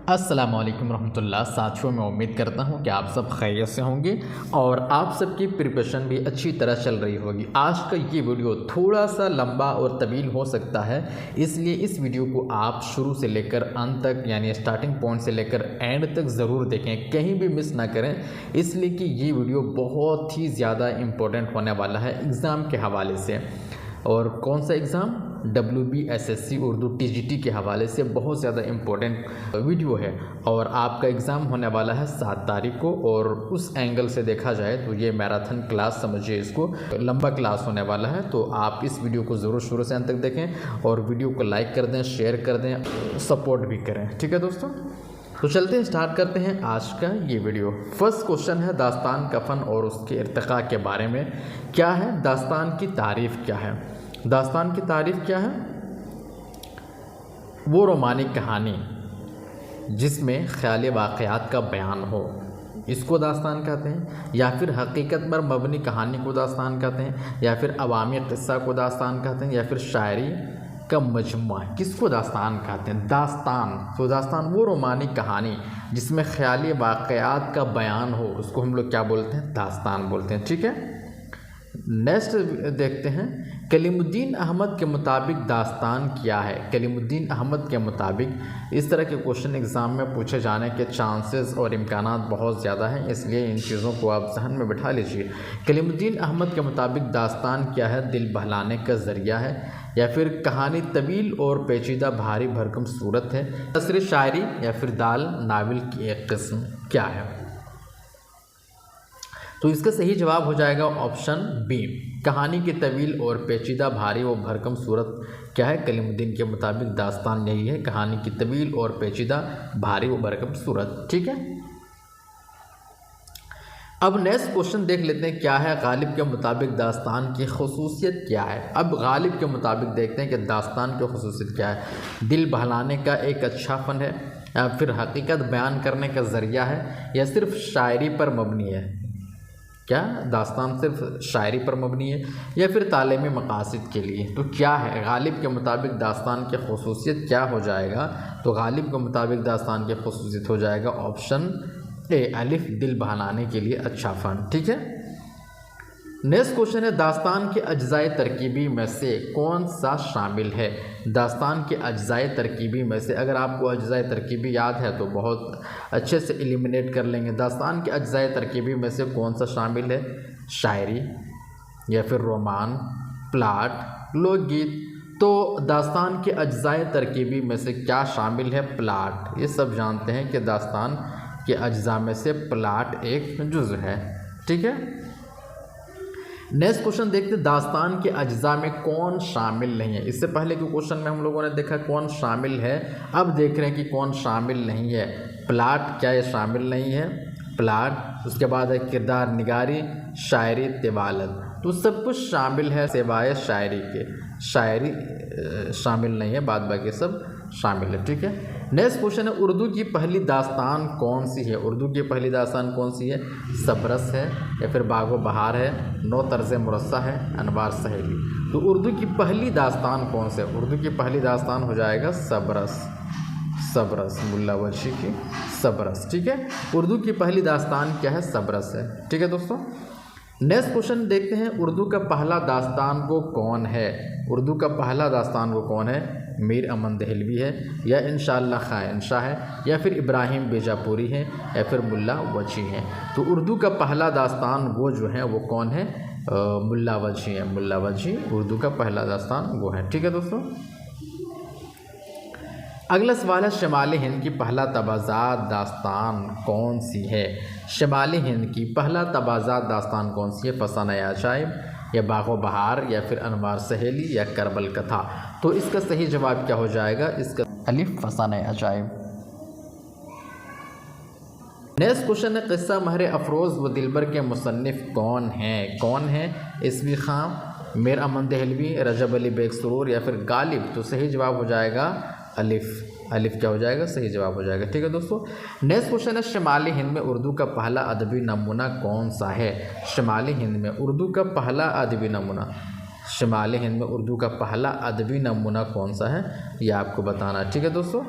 अस्सलामुअलैकुम रहमतुल्लाह। साथियों, मैं उम्मीद करता हूं कि आप सब खैरियत से होंगे और आप सबकी प्रिपरेशन भी अच्छी तरह चल रही होगी। आज का ये वीडियो थोड़ा सा लंबा और तवील हो सकता है, इसलिए इस वीडियो को आप शुरू से लेकर अंत तक यानी स्टार्टिंग पॉइंट से लेकर एंड तक ज़रूर देखें, कहीं भी मिस ना करें, इसलिए कि ये वीडियो बहुत ही ज़्यादा इम्पोर्टेंट होने वाला है एग्ज़ाम के हवाले से। और कौन सा एग्ज़ाम? WBSSC उर्दू TGT के हवाले से बहुत ज़्यादा इम्पोर्टेंट वीडियो है। और आपका एग्ज़ाम होने वाला है 7 तारीख को, और उस एंगल से देखा जाए तो ये मैराथन क्लास समझिए, इसको लंबा क्लास होने वाला है। तो आप इस वीडियो को ज़रूर शुरू से अंत तक देखें और वीडियो को लाइक कर दें, शेयर कर दें, सपोर्ट भी करें। ठीक है दोस्तों, तो चलते हैं, स्टार्ट करते हैं आज का ये वीडियो। फर्स्ट क्वेश्चन है दास्तान कफन और उसके इर्तिका के बारे में। क्या है दास्तान की तारीफ़? क्या है दास्तान की तारीफ़? क्या है? वो रोमानिक कहानी जिसमें ख़याल वाक़यात का बयान हो, इसको दास्तान कहते हैं। या फिर हकीकत पर मबनी कहानी को दास्तान कहते हैं, या फिर अवामी क़िस्सा को दास्तान कहते हैं, या फिर शायरी का मजमुआ, किसको दास्तान कहते हैं? दास्तान। तो दास्तान वो रोमानिक कहानी जिसमें ख़याल वाक़यात का बयान हो, उसको हम लोग क्या बोलते हैं? दास्तान बोलते हैं। ठीक है, नेक्स्ट देखते हैं। कलीमुद्दीन अहमद के मुताबिक दास्तान क्या है? कलीमुद्दीन अहमद के मुताबिक, इस तरह के क्वेश्चन एग्ज़ाम में पूछे जाने के चांसेस और इम्कानात बहुत ज़्यादा हैं, इसलिए इन चीज़ों को आप जहन में बिठा लीजिए। कलीमुद्दीन अहमद के मुताबिक दास्तान क्या है? दिल बहलाने का ज़रिया है, या फिर कहानी तवील और पेचीदा भारी भरकम सूरत है, नसर शायरी, या फिर दाल नावल की एक किस्म? क्या है? तो इसका सही जवाब हो जाएगा ऑप्शन बी, कहानी की तवील और पेचीदा भारी व भरकम सूरत। क्या है? कलीमुद्दीन के मुताबिक दास्तान यही है, कहानी की तवील और पेचीदा भारी व भरकम सूरत। ठीक है, अब नेक्स्ट क्वेश्चन देख लेते हैं। क्या है गालिब के मुताबिक दास्तान की खसूसियत? क्या है? अब गालिब के मुताबिक देखते हैं कि दास्तान की खसूसियत क्या है। दिल बहलाने का एक अच्छा फ़न है, या फिर हकीकत बयान करने का ज़रिया है, या सिर्फ शायरी पर मबनी है? क्या दास्तान सिर्फ शायरी पर मबनी है, या फिर तालीमी मकासद के लिए? तो क्या है गालिब के मुताबिक दास्तान की खसूसियत? क्या हो जाएगा? तो गालिब के मुताबिक दास्तान की खसूसियत हो जाएगा ऑप्शन ए, अलिफ, दिल बहलाने के लिए अच्छा फ़न। ठीक है, नेक्स्ट क्वेश्चन है दास्तान के अज्जाए तरकीबी में से कौन सा शामिल है? दास्तान के अज्जाए तरकीबी में से, अगर आपको अज्जाए तरकीबी याद है तो बहुत अच्छे से एलिमिनेट कर लेंगे। दास्तान के अज्जाए तरकीबी में से कौन सा शामिल है? शायरी, या फिर रोमान, प्लाट, लोकगीत? तो दास्तान के अज्जाए तरकीबी में से क्या शामिल है? प्लाट। ये सब जानते हैं कि दास्तान के अज्जा में से प्लाट एक जुज़ है। ठीक है, नेक्स्ट क्वेश्चन देखते हैं। दास्तान के अज्जा में कौन शामिल नहीं है? इससे पहले के क्वेश्चन में हम लोगों ने देखा कौन शामिल है, अब देख रहे हैं कि कौन शामिल नहीं है। प्लाट, क्या ये शामिल नहीं है? प्लाट। उसके बाद है किरदार निगारी, शायरी, तिवालत। तो सब कुछ शामिल है सिवाय शायरी के। शायरी शामिल नहीं है, बाद बाकी सब शामिल है। ठीक है, नेक्स्ट क्वेश्चन है उर्दू की पहली दास्तान कौन सी है? उर्दू की पहली दास्तान कौन सी है? सबरस है, या फिर बागो बहार है, नो तर्ज मुरस्सा है, अनवार सहेली? तो उर्दू की पहली दास्तान कौन सी है? उर्दू की पहली दास्तान हो जाएगा सबरस। सबरस, मुल्ला वजी की सबरस। ठीक है, उर्दू की पहली दास्तान क्या है? सबरस है। ठीक है दोस्तों, नेक्स्ट क्वेश्चन देखते हैं। उर्दू का पहला दास्तान वो कौन है? उर्दू का पहला दास्तान वो कौन है? मीर अमन दहलवी है, या इंशाअल्लाह खान शाह है, या फिर इब्राहिम बीजापुरी है, या फिर मुल्ला वजी है? तो उर्दू का पहला दास्तान वो जो है वो कौन है? मुल्ला वजी है। मुल्ला वजी उर्दू का पहला दास्तान वो है। ठीक है दोस्तों, अगला सवाल है शिमाली हिंद की पहला तबाज़ात दास्तान कौन सी है? शिमाली हिंद की पहला तबाज़ात दास्तान कौन सी है? फसाना अजाइब, या बागो बहार, या फिर अनवार सहेली, या करबल कथा? तो इसका सही जवाब क्या हो जाएगा? इसका अलिफ, फसाना अजाइब। नेक्स्ट क्वेश्चन है क़िस्सा महर अफरोज़ व दिलबर के मुसन्निफ़ कौन हैं? कौन है? इसवी खां, मीर अमन दहलवी, रजब अली बेग सुरूर, या फिर गालिब? तो सही जवाब हो जाएगा अलिफ। अलिफ क्या हो जाएगा? सही जवाब हो जाएगा। ठीक है दोस्तों, नेक्स्ट क्वेश्चन है शिमाली हिंद में उर्दू का पहला अदबी नमूना कौन सा है? शिमाली हिंद में उर्दू का पहला अदबी नमूना, शिमाली हिंद में उर्दू का पहला अदबी नमूना कौन सा है, ये आपको बताना है। ठीक है दोस्तों,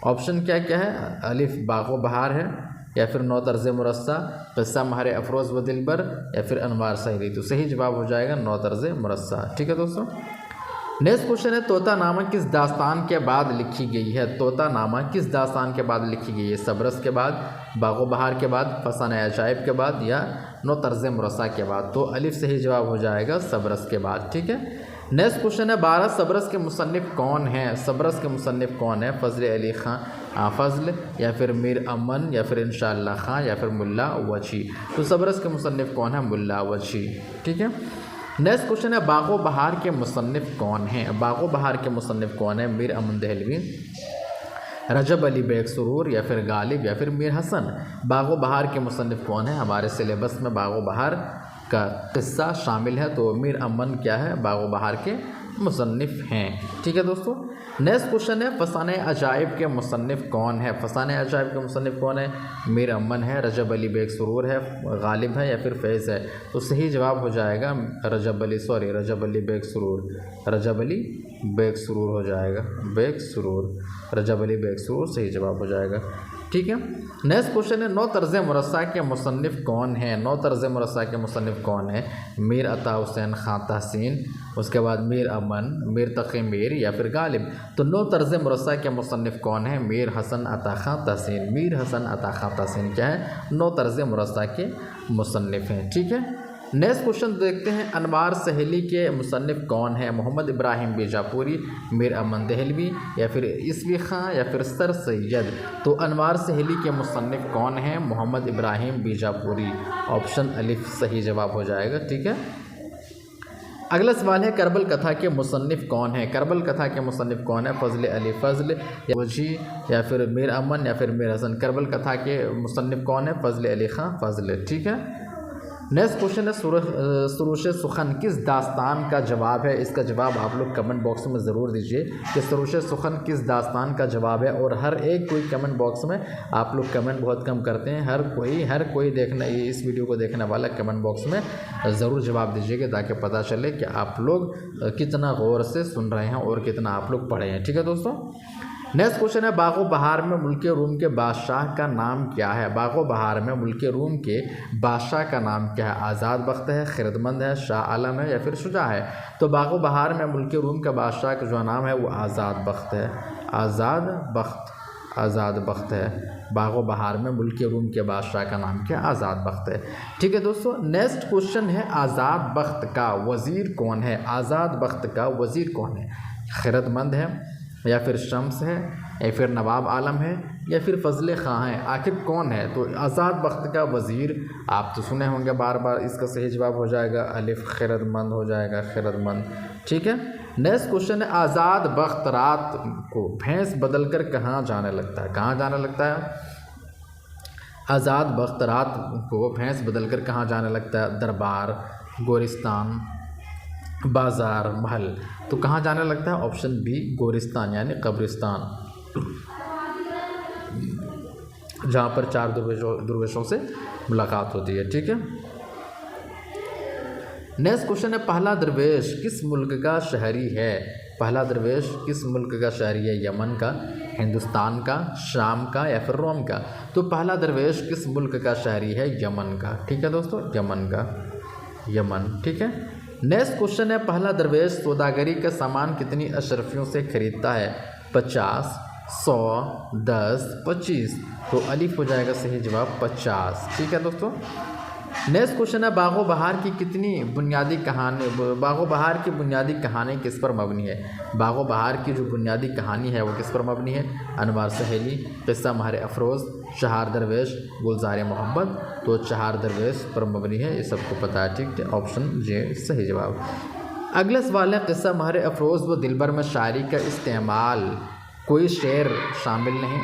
ऑप्शन क्या क्या है, अलिफ बागो बहार है, या फिर नौ तर्ज मुरस्सा, क़िस्सा महर अफरोज़ व दिलबर, या फिर अनवार सहेली। तो सही जवाब हो जाएगा नौ तर्ज मुरस्सा। ठीक है दोस्तों, नेक्स्ट क्वेश्चन है तोता नामा किस दास्तान के बाद लिखी गई है। तोता नामा किस दास्तान के बाद लिखी गई है, सबरस के बाद, बागो बहार के बाद, फसाने अजाइब के बाद, या नौ तर्ज मुरस्सा के बाद। तो अलिफ सही जवाब हो जाएगा सबरस के बाद। ठीक है, नेक्स्ट क्वेश्चन है 12 सबरस के मुसन्निफ़ कौन हैं। सबरस के मुसन्निफ़ कौन है, फ़ज़ल अली ख़ान फ़ज़ल, या फिर मीर अमन, या फिर इंशाअल्लाह ख़ान, या फिर मुल्ला वची। तो सबरस के मुसन्निफ़ कौन है, मुल्ला वची। ठीक है, नेक्स्ट क्वेश्चन है बागो बहार के मुसन्निफ़ कौन हैं। बागो बहार के मुसन्निफ़ कौन है, मीर अमन दहलवी, रजब अली बेग सुरूर, या फिर गालिब, या फिर मीर हसन। बागो बहार के मुसन्निफ़ कौन है, हमारे सिलेबस में बागो बहार का किस्सा शामिल है, तो मीर अमन क्या है, बागो बहार के मुसन्निफ़ हैं। ठीक है दोस्तों, नेक्स्ट क्वेश्चन है फसाने अजाइब के मुसन्निफ़ कौन है। फसाने अजाइब के मुसन्निफ़ कौन है, मीर अमन है, रजब अली बेग सुरूर है, गालिब है, या फिर फैज़ है। तो सही जवाब हो जाएगा रजब अली बेग सुरूर, रजब अली बेग सुरूर हो जाएगा, बेग सुरूर, रजब अली बेग सुरूर सही जवाब हो जाएगा। ठीक है, नेक्स्ट क्वेश्चन है नौ तर्ज मुरस्सा के मुसन्निफ़ कौन है। नौ तर्ज मुरस्सा के मुसन्निफ़ कौन है, मीर अता हुसैन ख़ान तहसीन, उसके बाद मीर अमन, मीर तक़ी मीर, या फिर गालिब। तो नौ तर्ज मुरस्सा के मुसन्निफ़ कौन है, मीर हसन अता ख़ान तहसीन। मीर हसन अता ख़ान तहसीन क्या है, नौ तर्ज मुरस्सा के मुसन्निफ़ हैं। ठीक है, नेक्स्ट क्वेश्चन देखते हैं अनवार सहेली के मुसन्निफ़ कौन है। मोहम्मद इब्राहिम बीजापुरी, मीर अमन दहलवी, या फिर इसवी ख़ान, या फिर सर सैयद। तो अनवार सहेली के मुसन्निफ़ कौन है, मोहम्मद इब्राहिम बीजापुरी। ऑप्शन अलिफ सही जवाब हो जाएगा। ठीक है, अगला सवाल है करबल कथा के मुसन्निफ़ कौन है। करबल कथा के मुसन्निफ़ कौन है, फ़ज़ल अली फ़ज़ल, या वजी, या फिर मीर अमन, या फिर मीर हसन। करबल कथा के मुसन्निफ़ कौन है, फ़ज़ल अली ख़ान फ़ज़ल। ठीक है, नेक्स्ट क्वेश्चन है सुरूश सुखन किस दास्तान का जवाब है। इसका जवाब आप लोग कमेंट बॉक्स में ज़रूर दीजिए कि सुरूश सुखन किस दास्तान का जवाब है। और हर एक कोई कमेंट बॉक्स में आप लोग कमेंट बहुत कम करते हैं, हर कोई देखना इस वीडियो को देखने वाला कमेंट बॉक्स में ज़रूर जवाब दीजिएगा ताकि पता चले कि आप लोग कितना गौर से सुन रहे हैं और कितना आप लोग पढ़े हैं। ठीक है दोस्तों, नेक्स्ट क्वेश्चन है बागो बहार में मुल्क रूम के बादशाह का नाम क्या है। बागो बहार में मुल्क रूम के बादशाह का नाम क्या है, आज़ाद बख्त है, खिरदमंद है, शाह आलम है, या फिर शुजा है। तो बागो बहार में मुल्क रूम का बादशाह का जो नाम है वो आज़ाद बख्त है, आज़ाद बख्त है। बागो बहार में मुल्क रूम के बादशाह का नाम क्या, आज़ाद बख्त है। ठीक है दोस्तों, नेक्स्ट क्वेश्चन है आज़ाद बख्त का वज़ीर कौन है। आज़ाद बख्त का वज़ीर कौन है, खिरदमंद है, या फिर शम्स है, या फिर नवाब आलम है, या फिर फ़ज़ल ख़ां है। आखिर कौन है। तो आज़ाद बख्त का वज़ीर आप तो सुने होंगे बार बार, इसका सही जवाब हो जाएगा अलिफ खिरदमंद हो जाएगा, खिरदमंद। ठीक है, नेक्स्ट क्वेश्चन है आज़ाद बख्त रात को भैंस बदल कर कहाँ जाने लगता है। कहाँ जाने लगता है, आज़ाद बख्त रात को भैंस बदल कर कहाँ जाने लगता है, दरबार, गोरिस्तान, बाज़ार, महल। तो कहाँ जाने लगता है, ऑप्शन बी गोरिस्तान यानी कब्रिस्तान, जहाँ पर 4 दुर्वेशों से मुलाकात होती है। ठीक है, नेक्स्ट क्वेश्चन है पहला दरवेश किस मुल्क का शहरी है। पहला दरवेश किस मुल्क का शहरी है, यमन का, हिंदुस्तान का, शाम का, या फिर रोम का। तो पहला दरवेश किस मुल्क का शहरी है, यमन का। ठीक है दोस्तों, यमन का, यमन। ठीक है, नेक्स्ट क्वेश्चन है पहला दरवेश सौदागरी का सामान कितनी अशरफियों से खरीदता है, 50, 100, 10, 25। तो अलिफ हो जाएगा सही जवाब 50। ठीक है दोस्तों, नेक्स्ट क्वेश्चन है बागो बहार की कितनी बुनियादी कहानी, बागो बहार की बुनियादी कहानी किस पर मबनी है। बागो बहार की जो बुनियादी कहानी है वो किस पर मबनी है, अनवार सहेली, क़िस्सा महर अफरोज़, चहार दरवेश, गुलजार मोहब्बत। तो चहार दरवेश पर मबनी है, ये सबको पता है। ठीक है, ऑप्शन जे सही जवाब। अगला सवाल है क़िस्सा महर अफरोज़ व दिलबर में शायरी का इस्तेमाल कोई शेर शामिल नहीं,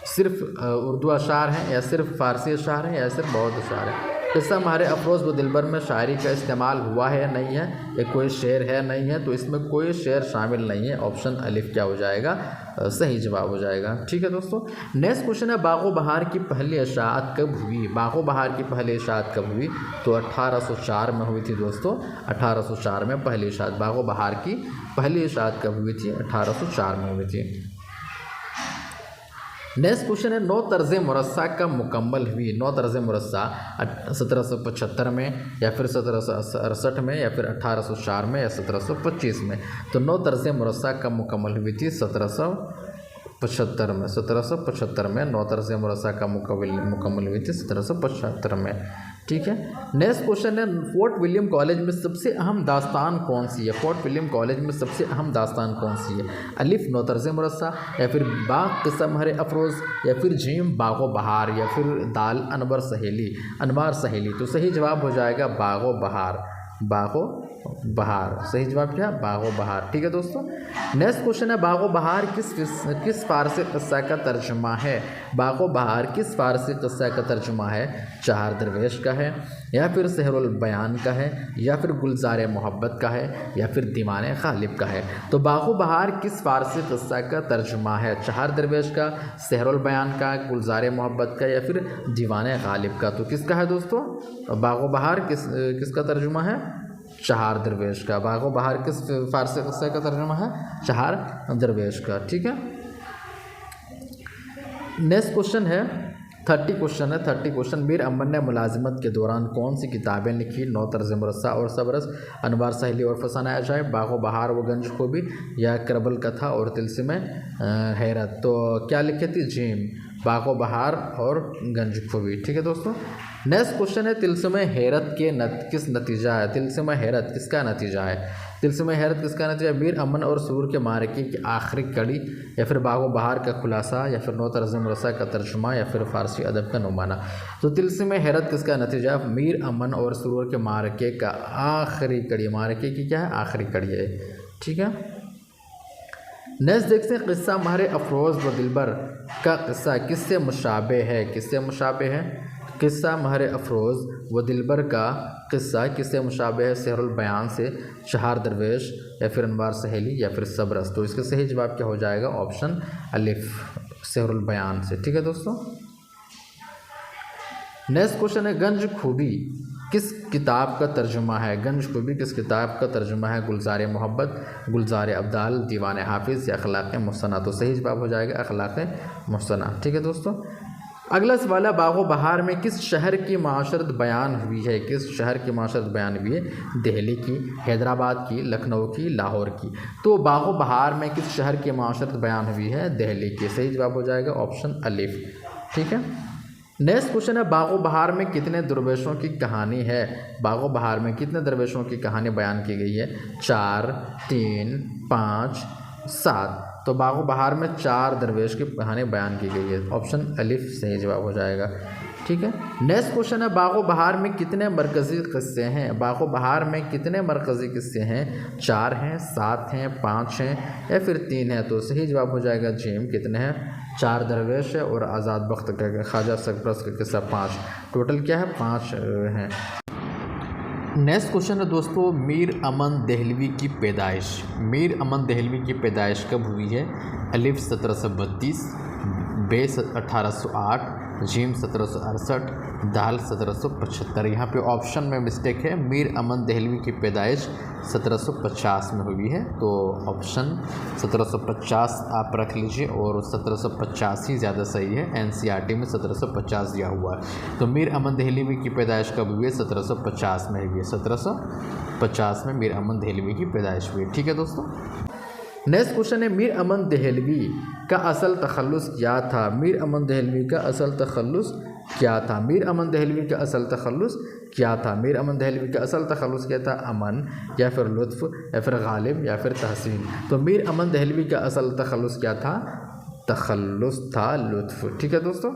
सिर्फ उर्दू अशार हैं, या सिर्फ फ़ारसी अशार हैं, या सिर्फ बौद्ध अशार हैं। क़िस्सा महर अफरोज़ व दिलबर में शायरी का इस्तेमाल हुआ है नहीं है, या कोई शेर है नहीं है। तो इसमें कोई शेर शामिल नहीं है, ऑप्शन अलिफ क्या हो जाएगा, सही जवाब हो जाएगा। ठीक है दोस्तों, नेक्स्ट क्वेश्चन है बागो बहार की पहली इशाअत कब हुई। बागो बहार की पहली इशाअत कब हुई। तो 1804 में हुई थी दोस्तों, 1804 में पहली इशाअत। बागो बहार की पहली इशाअत कब हुई थी, 1804 में हुई थी। नेक्स्ट क्वेश्चन है, नौ तर्ज मुरस्सा कब मुकम्मल हुई? नौ तर्ज मुरस्सा 1775 में, या फिर 1768 में, या फिर 1804 में, या 1725 में। तो नौ तर्ज मुरस्सा कब मुकम्मल हुई थी? 1775 में नौ तर्ज मुरस्सा का मुकम्मल हुई थी 1775 में। ठीक है। नेक्स्ट क्वेश्चन है, फोर्ट विलियम कॉलेज में सबसे अहम दास्तान कौन सी है? फोर्ट विलियम कॉलेज में सबसे अहम दास्तान कौन सी है? अलिफ नौ तर्ज मुरस्सा, या फिर बाग किस्सा महर अफरोज़, या फिर जीम बागो बहार, या फिर दाल अनवर सहेली। तो सही जवाब हो जाएगा बागो बहार। सही जवाब क्या? बागो बहार। ठीक है दोस्तों। नेक्स्ट क्वेश्चन है, बागो बहार किस फारसी क़स्सा का तर्जुमा है? बागो बहार किस फारसी क़स्सा का तर्जुमा है? चार दरवेश का है, या फिर सहरुल बयान का है, या फिर गुलजार मोहब्बत का है, या फिर दीवाने गालिब का है। तो बागो बहार किस फारसी क़स्सा का तर्जुमा है? चार दरवेश का, सहरुल बयान का, गुलजार मोहब्बत का, या फिर दीवाने गालिब का। तो किसका है दोस्तों? बागो बहार किसका तर्जुमा है? चार दरवेश का। बागो बहार किस फारसी क़स्सा का तर्जुमा है? चार दरवेश का। ठीक है। नेक्स्ट क्वेश्चन है 30 क्वेश्चन, मीर अमन ने मुलाजिमत के दौरान कौन सी किताबें लिखी? नौ तर्ज मुरस्सा और सबरस, अनवार सहेली और फसाना अजायब, बागो बहार व गंज खूबी, या करबल कथा और तिलस्म हैरत। तो क्या लिखी थी? जीम बागो बहार और गंज खूबी। ठीक है दोस्तों। नेक्स्ट क्वेश्चन है, तिलस्म हैरत के किस नतीजा है? तिलस्म हैरत किसका नतीजा है? तिलस्म हैरत किसका नतीजा? मीर अमन और सुरूर के मारके की आखिरी कड़ी, या फिर बागो बहार का खुलासा, या फिर नौ तर्ज मुरस्सा का तर्जुमा, या फिर फ़ारसी अदब का नुमाना। तो तिलस्म हैरत किसका नतीजा? मीर अमन और सुरूर के मारके का आखिरी कड़ी। मारके की क्या है? आखिरी कड़ी है। ठीक है। नेक्स्ट देखते हैं, क़िस्सा महर अफरोज़ व दिलबर का क़िस्सा किससे मुशाबे है? किससे मुशाबे है? क़िस्सा महर अफरोज़ व दिलबर का क़िस्सा किससे मुशाबे है? सहरुल बयान से, चार दरवेश, या फिर अनवार सहेली, या फिर सबरस। तो इसका सही जवाब क्या हो जाएगा? ऑप्शन अलिफ, सहरुल बयान से। ठीक है दोस्तों। नेक्स्ट क्वेश्चन है, गंज खूबी किस किताब का तर्जुमा है? गंज खूबी किस किताब का तर्जुमा है? गुलजार मोहब्बत, गुलजार अब्दाल, दीवान हाफिज़, या अखलाक मुहसना। तो सही जवाब हो जाएगा अखलाक मुहसना। ठीक है दोस्तों। अगला सवाल है, बागो बहार में किस शहर की माशरत बयान हुई है? किस शहर की माशरत बयान हुई है? दिल्ली की, हैदराबाद की, लखनऊ की, लाहौर की। तो बागो बहार में किस शहर की माशरत बयान हुई है? दिल्ली की। सही जवाब हो जाएगा ऑप्शन अलिफ। ठीक है। नेक्स्ट क्वेश्चन है, बागो बहार में कितने दरवेशों की कहानी है? बागो बहार में कितने दरवेशों की कहानी बयान की गई है? 4, 3, 5, 7। तो बागो बहार में 4 दरवेश की कहानी बयान की गई है। ऑप्शन अलिफ सही जवाब हो जाएगा। ठीक है। नेक्स्ट क्वेश्चन है, बागो बहार में कितने मरकज़ी किस्से हैं? बागो बहार में कितने मरकज़ी किस्से हैं? 4 हैं, 7 हैं, 5 हैं, या फिर 3 हैं। तो सही जवाब हो जाएगा जीम। कितने हैं? 4 दरवेश है और आज़ाद बख्त का ख्वाजा सरपरस्त का किस्सा 5। टोटल क्या है? 5 हैं। नेक्स्ट क्वेश्चन है दोस्तों, मीर अमन देहलवी की पैदाइश। मीर अमन देहलवी की पैदाइश कब हुई है? अलिफ 1732, बे 1808, जीम 1768, दाल 1775। यहाँ पे ऑप्शन में मिस्टेक है। मीर अमन देहलवी की पैदाइश 1750 में हुई है। तो ऑप्शन 1750 आप रख लीजिए, और 1750 ही ज़्यादा सही है। NCERT में 1750 दिया हुआ है। तो मीर अमन देहलवी की पैदाइश कब हुई है? 1750 में हुई है। 1750 में मीर अमन देहलवी की पैदाइश हुई है। ठीक है दोस्तों। नेक्स्ट क्वेश्चन है, मीर अमन देहलवी का असल तखल्लुस क्या था? मीर अमन देहलवी का असल तखल्लुस क्या था? मीर अमन देहलवी का असल तखल्लुस क्या था? मीर अमन देहलवी का असल तखल्लुस क्या था? अमन, या फिर लुत्फ़, या फिर गालिब, या फिर तहसीन। तो मीर अमन देहलवी का असल तखल्लुस क्या था? तखल्लुस था लुत्फ़। ठीक है दोस्तों।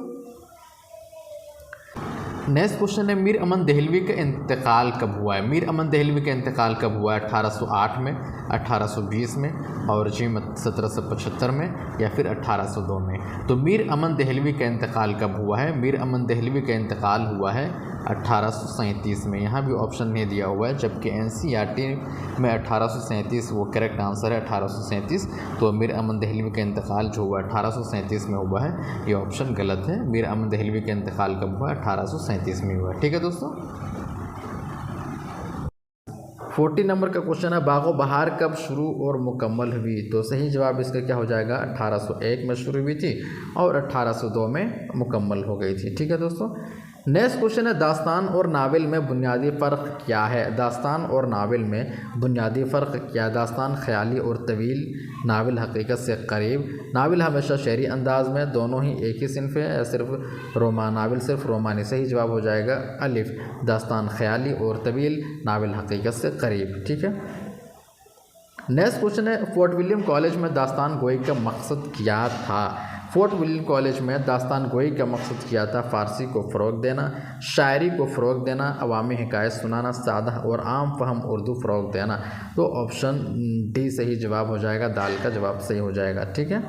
नेक्स्ट क्वेश्चन है, मीर अमन देहलवी का इंतकाल कब हुआ है? मीर अमन देहलवी का इंतकाल कब हुआ है? 1808 में, 1820 में, और जीम 1775 में, या फिर 1802 में। तो मीर अमन देहलवी का इंतकाल कब हुआ है? मीर अमन देहलवी का इंतकाल हुआ है 1837 में। यहाँ भी ऑप्शन नहीं दिया हुआ है, जबकि NCERT में 1837 वो करेक्ट आंसर है, 1837। तो मीर अमन देहलवी का इंतकाल जो हुआ 1837 में हुआ है, ये ऑप्शन गलत है। मीर अमन देहलवी का इंतकाल कब हुआ? 1837 में हुआ है। ठीक है दोस्तों। 40 नंबर का क्वेश्चन है, बागो बहार कब शुरू और मुकम्मल हुई? तो सही जवाब इसका क्या हो जाएगा, 1801 में शुरू हुई थी और 1802 में मुकम्मल हो गई थी। ठीक है दोस्तों। नेक्स्ट क्वेश्चन है, दास्तान और नावल में बुनियादी फ़र्क क्या है? दास्तान और नावल में बुनियादी फ़र्क क्या है? दास्तान ख़याली और तवील, नावल हकीकत से करीब, नावल हमेशा शेरी अंदाज में, दोनों ही एक ही सिनफ है या सिर्फ नावल सिर्फ रोमानी? सही जवाब हो जाएगा अलिफ, दास्तान ख़याली और तवील, नावल हकीकत से करीब। ठीक है। नेक्स्ट क्वेश्चन है, फोर्ट विलियम कॉलेज में दास्तान गोई का मकसद क्या था? फोर्ट विलियम कॉलेज में दास्तान गोई का मकसद क्या था? फ़ारसी को फ़रोग़ देना, शायरी को फ़रोग़ देना, अवामी हिकायत सुनाना, सादा और आम फहम उर्दू फ़रोग़ देना। तो ऑप्शन डी सही जवाब हो जाएगा, दाल का जवाब सही हो जाएगा। ठीक है।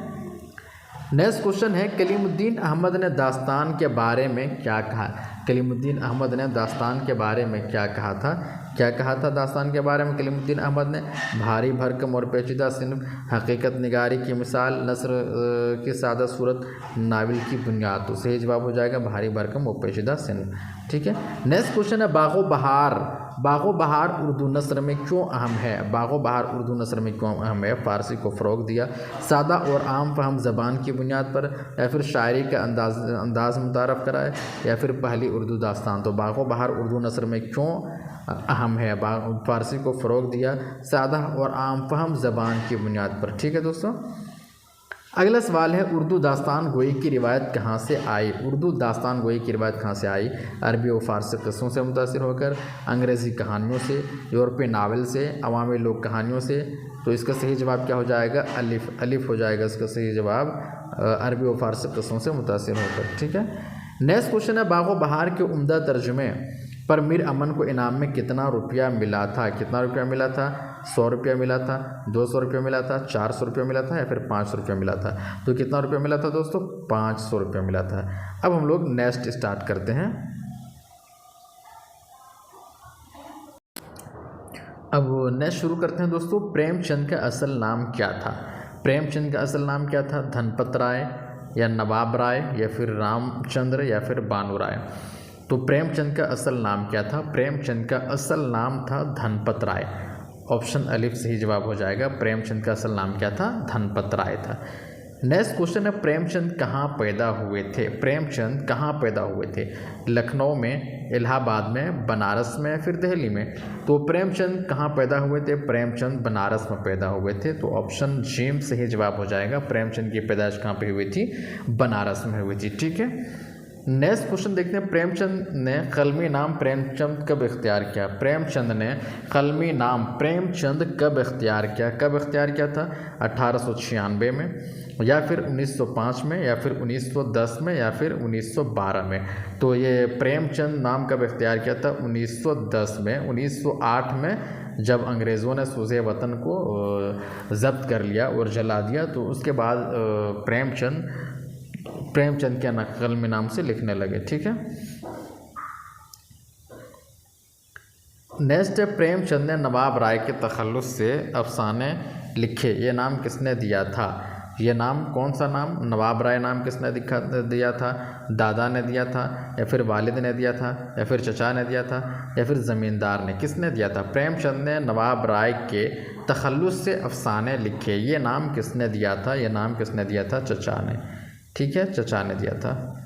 नेक्स्ट क्वेश्चन है, कलीमुद्दीन अहमद ने दास्तान के बारे में क्या कहा? कलीमुद्दीन अहमद ने दास्तान के बारे में क्या कहा था? क्या कहा था दास्तान के बारे में कलीमुद्दीन अहमद ने? भारी भरकम और पेचीदा सिन्फ, हकीकत निगारी की मिसाल, नस्र की सादा सूरत, नावल की बुनियाद। तो सही जवाब हो जाएगा भारी भरकम और पेचीदा सिन्फ। ठीक है। नेक्स्ट क्वेश्चन है, बागो बहार, बागो बहार उर्दू नस्र में क्यों अहम है? बागो बहार उर्दू नस्र में क्यों अहम है? फ़ारसी को फ़रोग़ दिया, सादा और आम फहम ज़बान की बुनियाद पर, या फिर शायरी का अंदाज़ मुतारफ़ कराए, या फिर पहली उर्दू दास्तान। तो बागो बहार उर्दू नस्र में क्यों अहम है? फ़ारसी को फ़रोग़ दिया, सादा और आम फहम ज़बान की बुनियाद पर। ठीक है दोस्तों। अगला सवाल है, उर्दू दास्तान गोई की रिवायत कहाँ से आई? उर्दू दास्तान गोई की रिवायत कहाँ से आई? अरबी और फ़ारसी क़िस्सों से मुतासिर होकर, अंग्रेज़ी कहानियों से, यूरोपीय नावल से, अवामी लोक कहानियों से। तो इसका सही जवाब क्या हो जाएगा, अलिफ, अलिफ हो जाएगा इसका सही जवाब, अरबी और फ़ारसी क़िस्सों से मुतासिर होकर। ठीक है। नेक्स्ट क्वेश्चन है, बागो बहार के उम्दा तर्जुमे पर मीर अमन को इनाम में कितना रुपया मिला था? कितना रुपया मिला था? 100 रुपया मिला था, 200 रुपया मिला था, 400 रुपया मिला था, या फिर 500 रुपया मिला था? तो कितना रुपया मिला था दोस्तों? 500 रुपया मिला था। अब हम लोग नेक्स्ट स्टार्ट करते हैं। अब नेक्स्ट शुरू करते हैं दोस्तों। प्रेमचंद का असल नाम क्या था? प्रेमचंद का असल नाम क्या था? धनपत राय, या नवाब राय, या फिर रामचंद्र, या फिर बानू राय? तो प्रेमचंद का असल नाम क्या था? प्रेमचंद का असल नाम था धनपत राय। ऑप्शन अलिफ सही जवाब हो जाएगा। प्रेमचंद का असल नाम क्या था? धनपत राय था। नेक्स्ट क्वेश्चन है, प्रेमचंद कहाँ पैदा हुए थे? प्रेमचंद कहाँ पैदा हुए थे? लखनऊ में, इलाहाबाद में, बनारस में, फिर दिल्ली में? तो प्रेमचंद कहाँ पैदा हुए थे? प्रेमचंद बनारस में पैदा हुए थे। तो ऑप्शन जी सही जवाब हो जाएगा। प्रेमचंद की पैदाइश कहाँ पे हुई थी? बनारस में हुई थी। ठीक है। नेक्स्ट क्वेश्चन देखते हैं, प्रेमचंद ने कलमी नाम प्रेमचंद कब इख्तियार किया? प्रेमचंद ने कलमी नाम प्रेमचंद कब इख्तियार किया? कब इख्तियार किया था? 1896 में, या फिर 1905 में, या फिर 1910 में, या फिर 1912 में? तो ये प्रेमचंद नाम कब इख्तियार किया था? 1910 में। 1908 में जब अंग्रेज़ों ने सूज़े वतन को ज़ब्त कर लिया और जला दिया, तो उसके बाद प्रेमचंद के नकल में नाम से लिखने लगे। ठीक है। नेक्स्ट है, प्रेमचंद ने नवाब राय के तखल्लुस से अफसाने लिखे, ये नाम किसने दिया था? ये नाम कौन सा नाम? नवाब राय नाम किसने दिया था? दादा ने दिया था, या फिर वालिद ने दिया था, या फिर चचा ने दिया था, या फिर ज़मींदार ने? किसने दिया था? प्रेमचंद ने नवाब राय के तखल्लुस से अफसाने लिखे, ये नाम किसने दिया था? ये नाम किसने दिया था? चचा ने। ठीक है, चचा ने दिया था।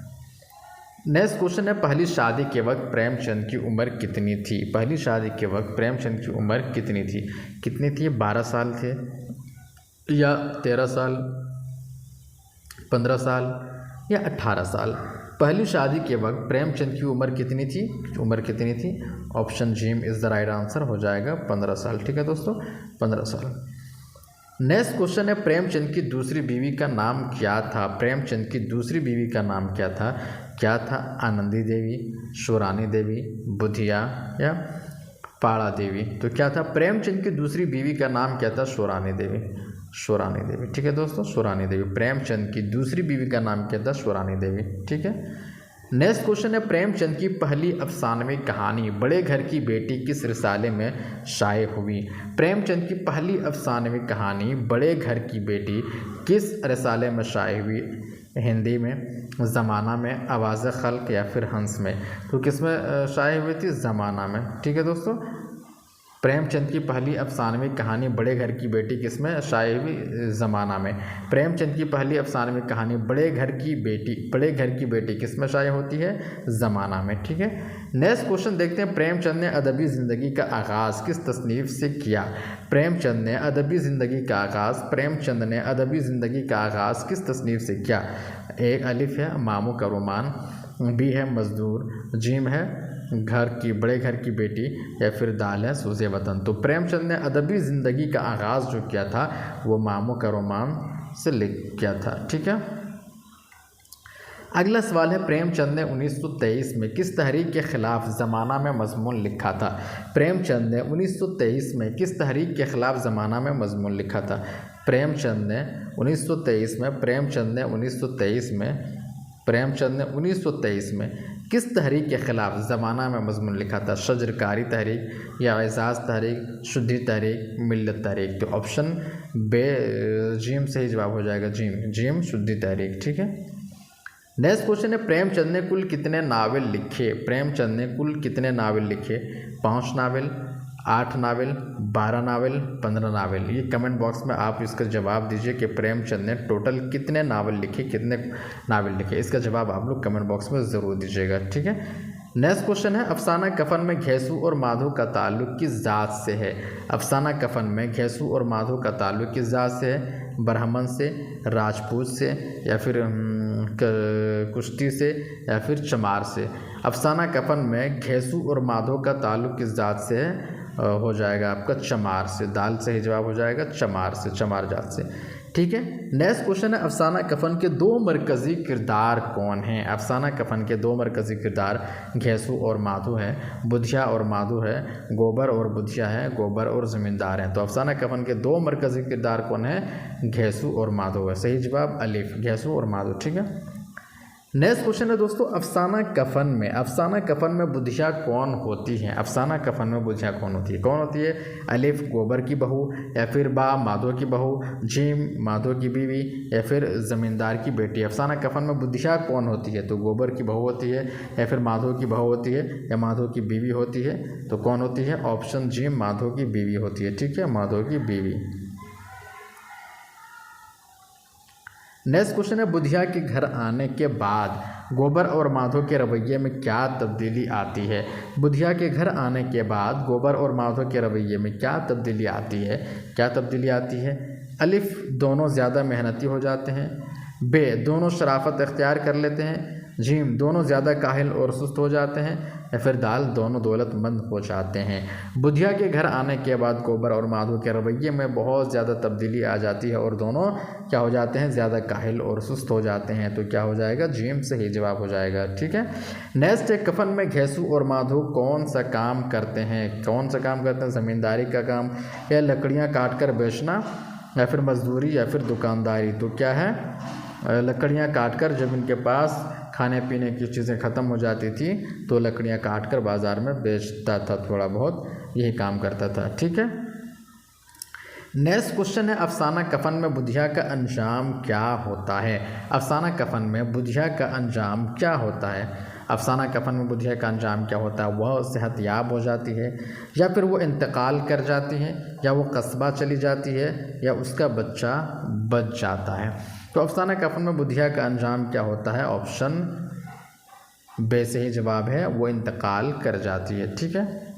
नेक्स्ट क्वेश्चन है, पहली शादी के वक्त प्रेमचंद की उम्र कितनी थी? पहली शादी के वक्त प्रेमचंद की उम्र कितनी थी? कितनी थी? 12 साल थे, या 13 साल, 15 साल, या 18 साल? पहली शादी के वक्त प्रेमचंद की उम्र कितनी थी? उम्र कितनी थी? Option G is the right answer हो जाएगा 15 साल। ठीक है दोस्तों, 15 साल। नेक्स्ट क्वेश्चन है, प्रेमचंद की दूसरी बीवी का नाम क्या था? प्रेमचंद की दूसरी बीवी का नाम क्या था? क्या था? आनंदी देवी, शोरानी देवी, बुधिया, या पाड़ा देवी? तो क्या था? प्रेमचंद की दूसरी बीवी का नाम क्या था? शोरानी देवी, शोरानी देवी। ठीक है दोस्तों, शोरानी देवी। प्रेमचंद की दूसरी बीवी का नाम क्या था? शोरानी देवी। ठीक है। नेक्स्ट क्वेश्चन है, प्रेमचंद की पहली अफसानवी कहानी बड़े घर की बेटी किस रिसाले में शाये हुई? प्रेमचंद की पहली अफसानवी कहानी बड़े घर की बेटी किस रिसाले में शाये हुई? हिंदी में, ज़माना में, आवाज़ खल्क, या फिर हंस में? तो किस में शाये हुई थी? ज़माना में। ठीक है दोस्तों, प्रेमचंद की पहली अफसानवी कहानी बड़े घर की बेटी किसमें शाये हुई? ज़माना में। प्रेमचंद की पहली अफसानवी कहानी बड़े घर की बेटी किसमें शाये होती है? ज़माना में। ठीक है, नेक्स्ट क्वेश्चन देखते हैं। प्रेमचंद ने अदबी ज़िंदगी का आगाज़ किस तसनीफ़ से किया? प्रेमचंद ने अदबी ज़िंदगी का आगाज़ किस तसनीफ़ से किया? एक अलिफ है मामू का रोमान, बी है मज़दूर, जीम है बड़े घर की बेटी, या फिर दाल है सूज़े वतन। तो प्रेमचंद ने अदबी ज़िंदगी का आगाज़ जो किया था वो मामू का रोमान से किया था। ठीक है, अगला सवाल है। प्रेमचंद ने 1923 में किस तहरीक के ख़िलाफ़ ज़माना में मज़मून लिखा था? प्रेमचंद ने 1923 में किस तहरीक के ख़िलाफ़ ज़माना में मज़मून लिखा था? प्रेमचंद ने 1923 में किस तहरीक के ख़िलाफ़ ज़माना में मज़मून लिखा था? शजरकारी तहरीक, या एजाज़ तहरीक, शुद्धि तहरीक, मिल्लत तहरीक। तो ऑप्शन बे जीम से ही जवाब हो जाएगा, जीम शुद्धि तहरीक। ठीक है, नेक्स्ट क्वेश्चन है। प्रेमचंद ने कुल कितने नावल लिखे? प्रेमचंद ने कुल कितने नावल लिखे? 5 नावल, 8 नावल, 12 नावल, 15 नावल। ये कमेंट बॉक्स में आप इसका जवाब दीजिए कि प्रेमचंद ने टोटल कितने नावल लिखे, इसका जवाब आप लोग कमेंट बॉक्स में ज़रूर दीजिएगा। ठीक है, नेक्स्ट क्वेश्चन है। अफसाना कफन में घैसू और माधो का ताल्लुक़ किस ज़ात से है? अफसाना कफन में घैसू और माधो का ताल्लुक़ किस ज़ात से है? ब्राह्मण से, राजपूत से, या फिर कुश्ती से, या फिर चमार से। अफसाना कफन में घैसू और माधो का ताल्लुक़ किस ज़ात से है? हो जाएगा आपका चमार से। दाल से ही जवाब हो जाएगा चमार जात से। ठीक है, नेक्स्ट क्वेश्चन है। अफसाना कफन के 2 मरकज़ी किरदार कौन हैं? अफसाना कफन के 2 मरकज़ी किरदार घैसू और माधो है, बुधिया और माधो है, गोबर और बुधिया है, गोबर और ज़मींदार हैं। तो अफसाना कफन के 2 मरकज़ी किरदार कौन है? घैसू और माधो है। सही जवाब अलिफ, घैसू और माधो। ठीक है, नेक्स्ट क्वेश्चन है दोस्तों। अफसाना कफन में बुधिया कौन होती है? अफसाना कफन में बुधिया कौन होती है? अलिफ गोबर की बहू, या फिर बा माधो की बहू, जीम माधो की बीवी, या फिर ज़मींदार की बेटी। अफसाना कफन में बुधिया कौन होती है? तो गोबर की बहू होती है, या फिर माधो की बहू होती है, या माधो की बीवी होती है। तो कौन होती है? ऑप्शन जीम माधो की बीवी होती है। ठीक है, माधो की बीवी। नेक्स्ट क्वेश्चन है। बुधिया के घर आने के बाद गोबर और माधो के रवैये में क्या तब्दीली आती है? बुधिया के घर आने के बाद गोबर और माधो के रवैये में क्या तब्दीली आती है? अलिफ दोनों ज़्यादा मेहनती हो जाते हैं, बे दोनों शराफत इख्तियार कर लेते हैं, जीम दोनों ज़्यादा काहिल और सुस्त हो जाते हैं, या फिर दाल दोनों दौलतमंद हो जाते हैं। बुधिया के घर आने के बाद गोबर और माधो के रवैये में बहुत ज़्यादा तब्दीली आ जाती है और दोनों क्या हो जाते हैं? ज़्यादा काहिल और सुस्त हो जाते हैं। तो क्या हो जाएगा? जीम से ही जवाब हो जाएगा। ठीक है, नेक्स्ट है। कफन में घैसू और माधो कौन सा काम करते हैं? ज़मींदारी का काम, या लकड़ियाँ काट कर बेचना, या फिर मजदूरी, या फिर दुकानदारी। तो क्या है? लकड़ियाँ काट कर, जब इनके पास खाने पीने की चीज़ें ख़त्म हो जाती थी तो लकड़ियाँ काट कर बाज़ार में बेचता था, थोड़ा बहुत यही काम करता था। ठीक है, नेक्स्ट क्वेश्चन है। अफसाना कफन में बुधिया का अंजाम क्या होता है? अफसाना कफन में बुधिया का अंजाम क्या होता है? अफसाना कफन में बुधिया का अंजाम क्या होता है? वह सेहतयाब हो जाती है, या फिर वो इंतकाल कर जाती है, या वो कस्बा चली जाती है, या उसका बच्चा बच जाता है। तो अफसाना कफन में बुधिया का अंजाम क्या होता है? ऑप्शन बे से ही जवाब है, वो इंतकाल कर जाती है। ठीक है,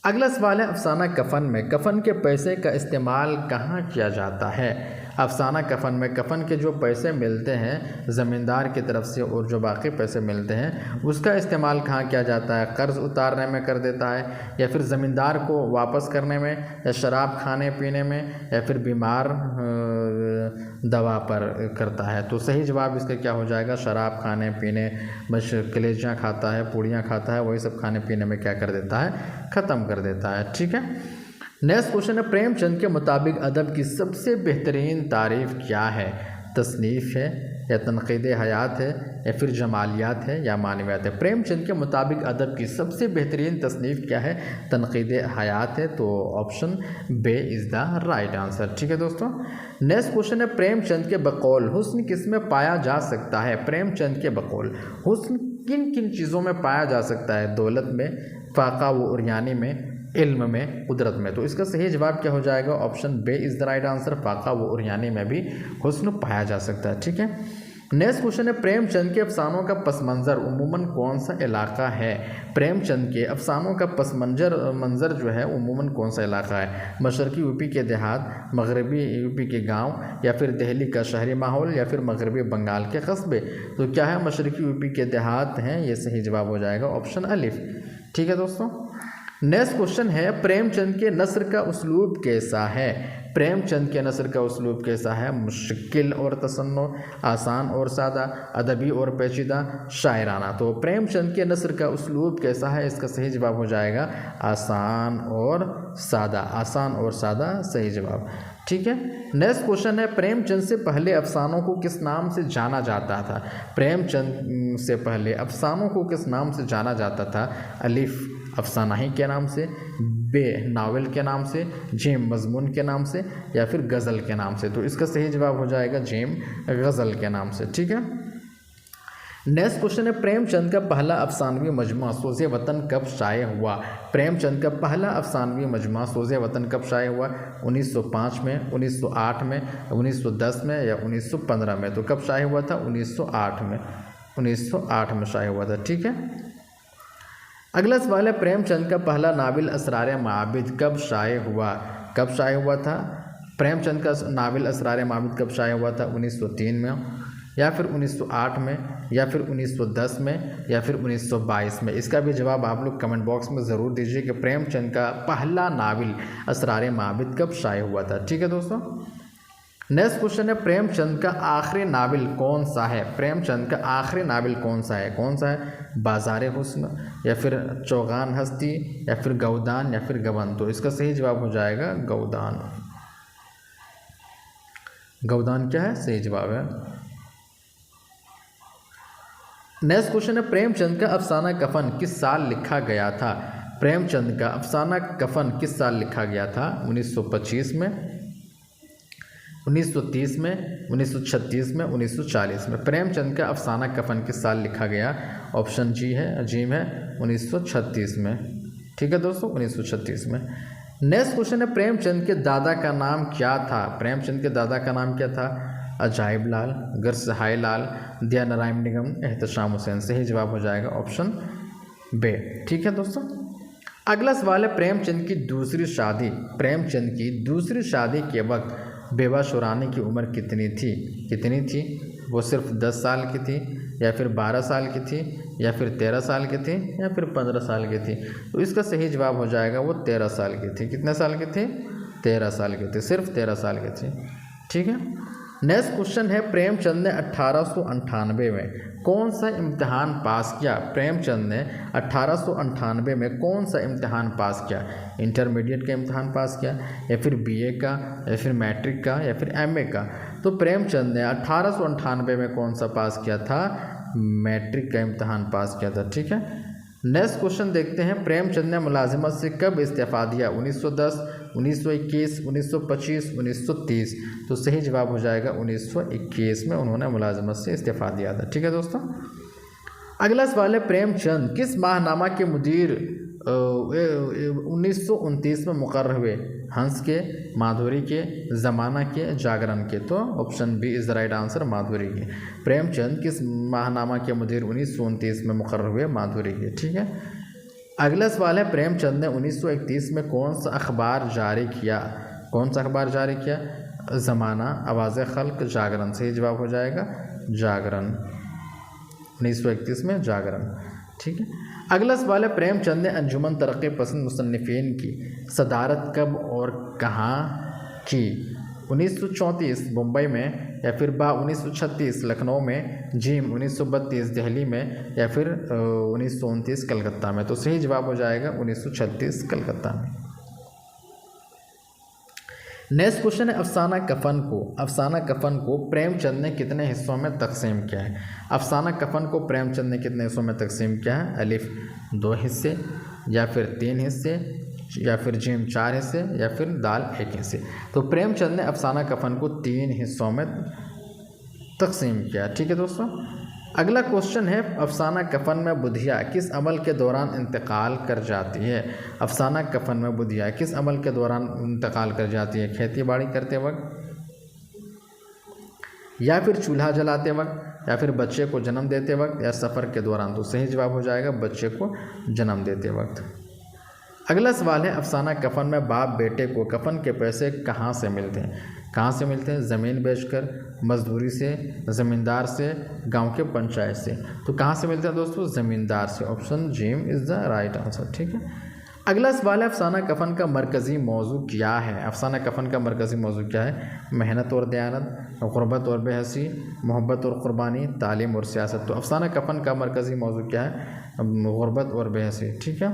अगला सवाल है। अफसाना कफन के पैसे का इस्तेमाल कहाँ किया जाता है? अफसाना कफन में कफन के जो पैसे मिलते हैं ज़मींदार की तरफ से और जो बाकी पैसे मिलते हैं उसका इस्तेमाल कहाँ किया जाता है? कर्ज़ उतारने में कर देता है, या फिर ज़मींदार को वापस करने में, या शराब खाने पीने में, या फिर बीमार दवा पर करता है। तो सही जवाब इसका क्या हो जाएगा? शराब खाने पीने, बस कलेजियाँ खाता है, पूड़ियाँ खाता है, वही सब खाने पीने में क्या कर देता है? ख़त्म कर देता है। ठीक है, नेक्स्ट क्वेश्चन है। प्रेमचंद के मुताबिक अदब की सबसे बेहतरीन तारीफ़ क्या है? तसनीफ़ है, या तनक़ीद हयात है, या फिर जमालियात है, या मानवियात है? प्रेमचंद के मुताबिक अदब की सबसे बेहतरीन तसनीफ़ क्या है? तनक़ीद हयात है। तो option bay is the right answer. ठीक है दोस्तों, नेक्स्ट क्वेश्चन है। प्रेमचंद के बकौल हुस्न किस में पाया जा सकता है? प्रेमचंद के बकौल हुस्न किन किन चीज़ों में पाया जा सकता है? दौलत में, फ़ाक़ा व उरियानी में, इल्म में, कुदरत में। तो इसका सही जवाब क्या हो जाएगा? Option bay is the right answer. फाका व उरयानी में भी हुस्न पाया जा सकता है। ठीक है, नेक्स्ट क्वेश्चन है, प्रेमचंद के अफसानों का पस मंज़र उमूमन कौन सा इलाका है? प्रेमचंद के अफसानों का पस मंज़र जो है उमूमन कौन सा इलाका है? मशरक़ी यूपी के देहात, मगरबी यूपी के गांव, या फिर दिल्ली का शहरी माहौल, या फिर मगरबी बंगाल के कस्बे? तो क्या है? मशरक़ी यूपी के देहात हैं, ये सही जवाब हो जाएगा ऑप्शन अलिफ। ठीक है दोस्तों, नेक्स्ट क्वेश्चन है, प्रेमचंद के नस्र का उसलूब कैसा है? प्रेमचंद के नस्र का उसलूब कैसा है? मुश्किल और तसन्नो, आसान और सादा, अदबी और पेचीदा, शायराना। तो प्रेमचंद के नस्र का उसलूब कैसा है? इसका सही जवाब हो जाएगा आसान और सादा। आसान और सादा सही जवाब। ठीक है, नेक्स्ट क्वेश्चन है, प्रेमचंद से पहले अफसानों को किस नाम से जाना जाता था? प्रेमचंद से पहले अफसानों को किस नाम से जाना जाता था? अलिफ अफसाना ही के नाम से, बे नावल के नाम से, जेम मजमून के नाम से, या फिर गज़ल के नाम से? तो इसका सही जवाब हो जाएगा जेम गज़ल के नाम से। ठीक है, नेक्स्ट क्वेश्चन है, प्रेमचंद का पहला अफसानवी मजमूआ सोज़े वतन कब शाये हुआ? प्रेमचंद का पहला अफसानवी मजमूआ सोज़े वतन कब शाये हुआ? 1905 में, 1908 में, 1910 में, या 1915 में? तो कब शाये हुआ था? 1908 में। 1908 में शाये हुआ था। ठीक है, अगला सवाल है, प्रेमचंद का पहला नावल असरार माबिद कब शाये हुआ? कब शाये हुआ था? प्रेमचंद का नावल असरार माबिद कब शाये हुआ था? 1903 में, या फिर 1908 में, या फिर 1910 में, या फिर 1922 में? इसका भी जवाब आप लोग कमेंट बॉक्स में ज़रूर दीजिए कि प्रेमचंद का पहला नावल असरार माबिद कब शाये हुआ था। ठीक है दोस्तों, नेक्स्ट क्वेश्चन है, प्रेमचंद का आखिरी नावल कौन सा है? प्रेमचंद का आखिरी नावल कौन सा है? कौन सा है? बाज़ार हुस्न, या फिर चौगान हस्ती, या फिर गौदान, या फिर गबन? तो इसका सही जवाब हो जाएगा गौदान। गौदान क्या है? सही जवाब है। नेक्स्ट क्वेश्चन है, प्रेमचंद का अफसाना कफन किस साल लिखा गया था? प्रेमचंद का अफसाना कफन किस साल लिखा गया था? 1925 में, 1930 में, 1936 में, 1940 में? प्रेमचंद का अफसाना कफन किस साल लिखा गया? ऑप्शन जी है, अजीम है, 1936 में। ठीक है दोस्तों, 1936 में। नेक्स्ट क्वेश्चन है, प्रेमचंद के दादा का नाम क्या था? प्रेमचंद के दादा का नाम क्या था? अजाइब लाल, गरसहाय लाल, दया नारायण निगम, एहतशाम हुसैन? सही जवाब हो जाएगा ऑप्शन बे। ठीक है दोस्तों, अगला सवाल है, प्रेमचंद की दूसरी शादी, प्रेमचंद की दूसरी शादी के वक्त बेवा शुरानी की उम्र कितनी थी? कितनी थी? वो सिर्फ 10 साल की थी, या फिर 12 साल की थी, या फिर 13 साल की थी, या फिर 15 साल की थी? तो इसका सही जवाब हो जाएगा वो 13 साल की थी। कितने साल की थी? 13 साल की थी, सिर्फ 13 साल की थी। ठीक है, नेक्स्ट क्वेश्चन है, प्रेमचंद ने 1898 में कौन सा इम्तिहान पास किया? प्रेमचंद ने 1898 में कौन सा इम्तिहान पास किया? इंटरमीडिएट का इम्तिहान पास किया, या फिर बीए का, या फिर मैट्रिक का, या फिर एमए का? तो प्रेमचंद ने 1898 में कौन सा पास किया था? मैट्रिक का इम्तिहान पास किया था। ठीक है, नेक्स्ट क्वेश्चन देखते हैं, प्रेमचंद ने मुलाजिमत से कब इस्तीफ़ा दिया? 1910, 1921, 1925, 1930? तो सही जवाब हो जाएगा 1921 में उन्होंने मुलाजिमत से इस्तीफ़ा दिया था। ठीक है दोस्तों, अगला सवाल है, प्रेमचंद किस माहनामा के मुदीर 1929 में मुकर्रर हुए? हंस के, माधुरी के, ज़माना के, जागरण के? तो option B is the right answer, Madhuri के। प्रेमचंद किस माहनामा के मुदीर 1929 में मुकर्रर हुए? माधुरी के। ठीक है, अगला सवाल है, प्रेमचंद ने 1931 में कौन सा अखबार जारी किया? कौन सा अखबार जारी किया? ज़माना, आवाज़ खल्क, जागरण? सही जवाब हो जाएगा जागरण। 1931 में जागरण। ठीक है, अगला सवाल है, प्रेमचंद ने अंजुमन तरक्की पसंद मुसन्निफीन की सदारत कब और कहाँ की? 1934 मुंबई में, या फिर बा 1936 लखनऊ में, जीम 1932 दिल्ली में, या फिर 1929 कलकत्ता में? तो सही जवाब हो जाएगा 1936 कलकत्ता में। नेक्स्ट क्वेश्चन है, अफसाना कफन को प्रेमचंद ने कितने हिस्सों में तकसीम किया है? अफसाना कफन को प्रेमचंद ने कितने हिस्सों में तकसीम किया है? अलिफ 2 हिस्से, या फिर 3 हिस्से, या फिर जीम 4 हिस्से, या फिर दाल 1 हिस्से? तो प्रेमचंद ने अफसाना कफन को 3 हिस्सों में तकसीम किया। ठीक है दोस्तों, अगला क्वेश्चन है अफसाना कफन में बुधिया किस अमल के दौरान इंतकाल कर जाती है। अफसाना कफन में बुधिया किस अमल के दौरान इंतकाल कर जाती है। खेती बाड़ी करते वक्त, या फिर चूल्हा जलाते वक्त, या फिर बच्चे को जन्म देते वक्त, या सफ़र के दौरान। तो सही जवाब हो जाएगा बच्चे को जन्म देते वक्त। अगला सवाल है अफसाना कफन में बाप बेटे को कफन के पैसे कहाँ से मिलते हैं। कहाँ से मिलते हैं? ज़मीन बेचकर, मजदूरी से, ज़मींदार से, गांव के पंचायत से। तो कहाँ से मिलते हैं दोस्तों? ज़मींदार से। Option gym is the right answer. ठीक है। अगला सवाल है अफसाना कफन का मरकज़ी मौजू क्या है। अफसाना कफन का मरकज़ी मौजू क्या है? मेहनत और दयानत, ग़ुरबत और बेहसी, मोहब्बत और क़ुरबानी, तालीम और सियासत। तो अफसाना कफन का मरकज़ी मौजू क्या है? ग़ुरबत और बेहसी। ठीक है।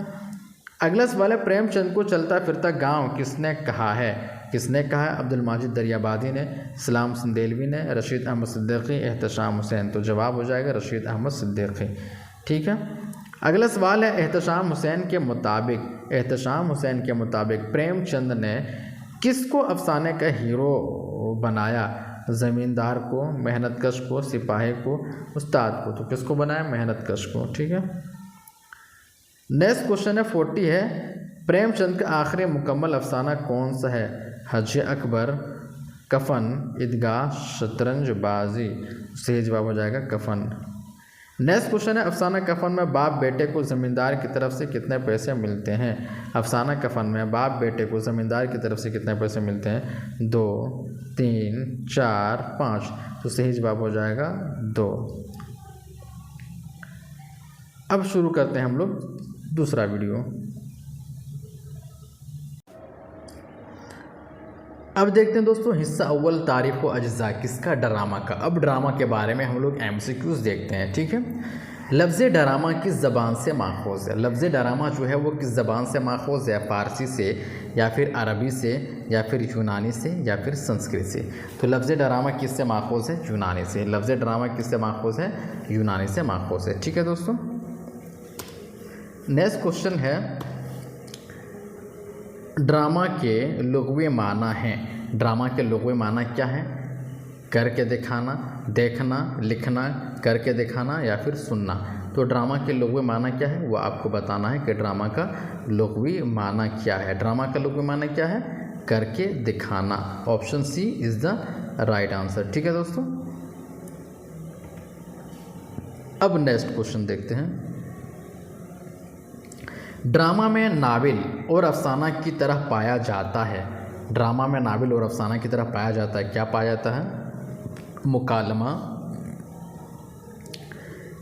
अगला सवाल है प्रेमचंद को चलता फिरता गांव किसने कहा है। किसने कहा है? अब्दुल माजिद दरियाबादी ने, सलाम संदेलवी ने, रशीद अहमद सिद्दीकी, एहतशाम हुसैन। तो जवाब हो जाएगा रशीद अहमद सिद्दीकी। ठीक है। अगला सवाल है एहतशाम हुसैन के मुताबिक प्रेमचंद ने किसको अफसाने का हीरो बनाया? ज़मींदार को, मेहनतकश को, सिपाही को, उस्ताद को। तो किसको बनाया? मेहनतकश को। ठीक है। नेक्स्ट क्वेश्चन है 40 है प्रेमचंद का आखिरी मुकम्मल अफसाना कौन सा है? हज अकबर, कफन, ईदगाह, शतरंज बाजी। सही जवाब हो जाएगा कफन। नेक्स्ट क्वेश्चन है अफसाना कफन में बाप बेटे को ज़मींदार की तरफ से कितने पैसे मिलते हैं। अफसाना कफन में बाप बेटे को ज़मींदार की तरफ से कितने पैसे मिलते हैं? 2, 3, 4, 5। तो सही जवाब हो जाएगा 2। अब शुरू करते हैं हम लोग दूसरा वीडियो। अब देखते हैं दोस्तों हिस्सा अव्वल तारीफ़ व अज्जा किसका? ड्रामा का। अब ड्रामा के बारे में हम लोग MCQs देखते हैं। ठीक है। लफ्ज़ ड्रामा किस ज़बान से माखूज़ है? लफ्ज़ ड्रामा जो है वो किस ज़बान से माखूज़ है? फ़ारसी से, या फिर अरबी से, या फिर यूनानी से, या फिर संस्कृत से। तो लफ्ज़ ड्रामा किस से माखूज़ है? यूनानी से। लफ्ज़ ड्रामा किस से माखूज़ है? यूनानी से माखूज़ है। ठीक है दोस्तों। नेक्स्ट क्वेश्चन है ड्रामा के लुग़वी माना हैं। ड्रामा के लुग़वी माना क्या है? करके दिखाना, देखना, लिखना, करके दिखाना, या फिर सुनना। तो ड्रामा के लुग़वी माना क्या है वो आपको बताना है कि ड्रामा का लुग़वी माना क्या है। ड्रामा का लुग़वी माना क्या है? करके दिखाना। Option C is the right answer. ठीक है दोस्तों। अब नेक्स्ट क्वेश्चन देखते हैं। ड्रामा में नाविल और अफसाना की तरह पाया जाता है। ड्रामा में नाविल और अफसाना की तरह पाया जाता है। क्या पाया जाता है? मुकालमा,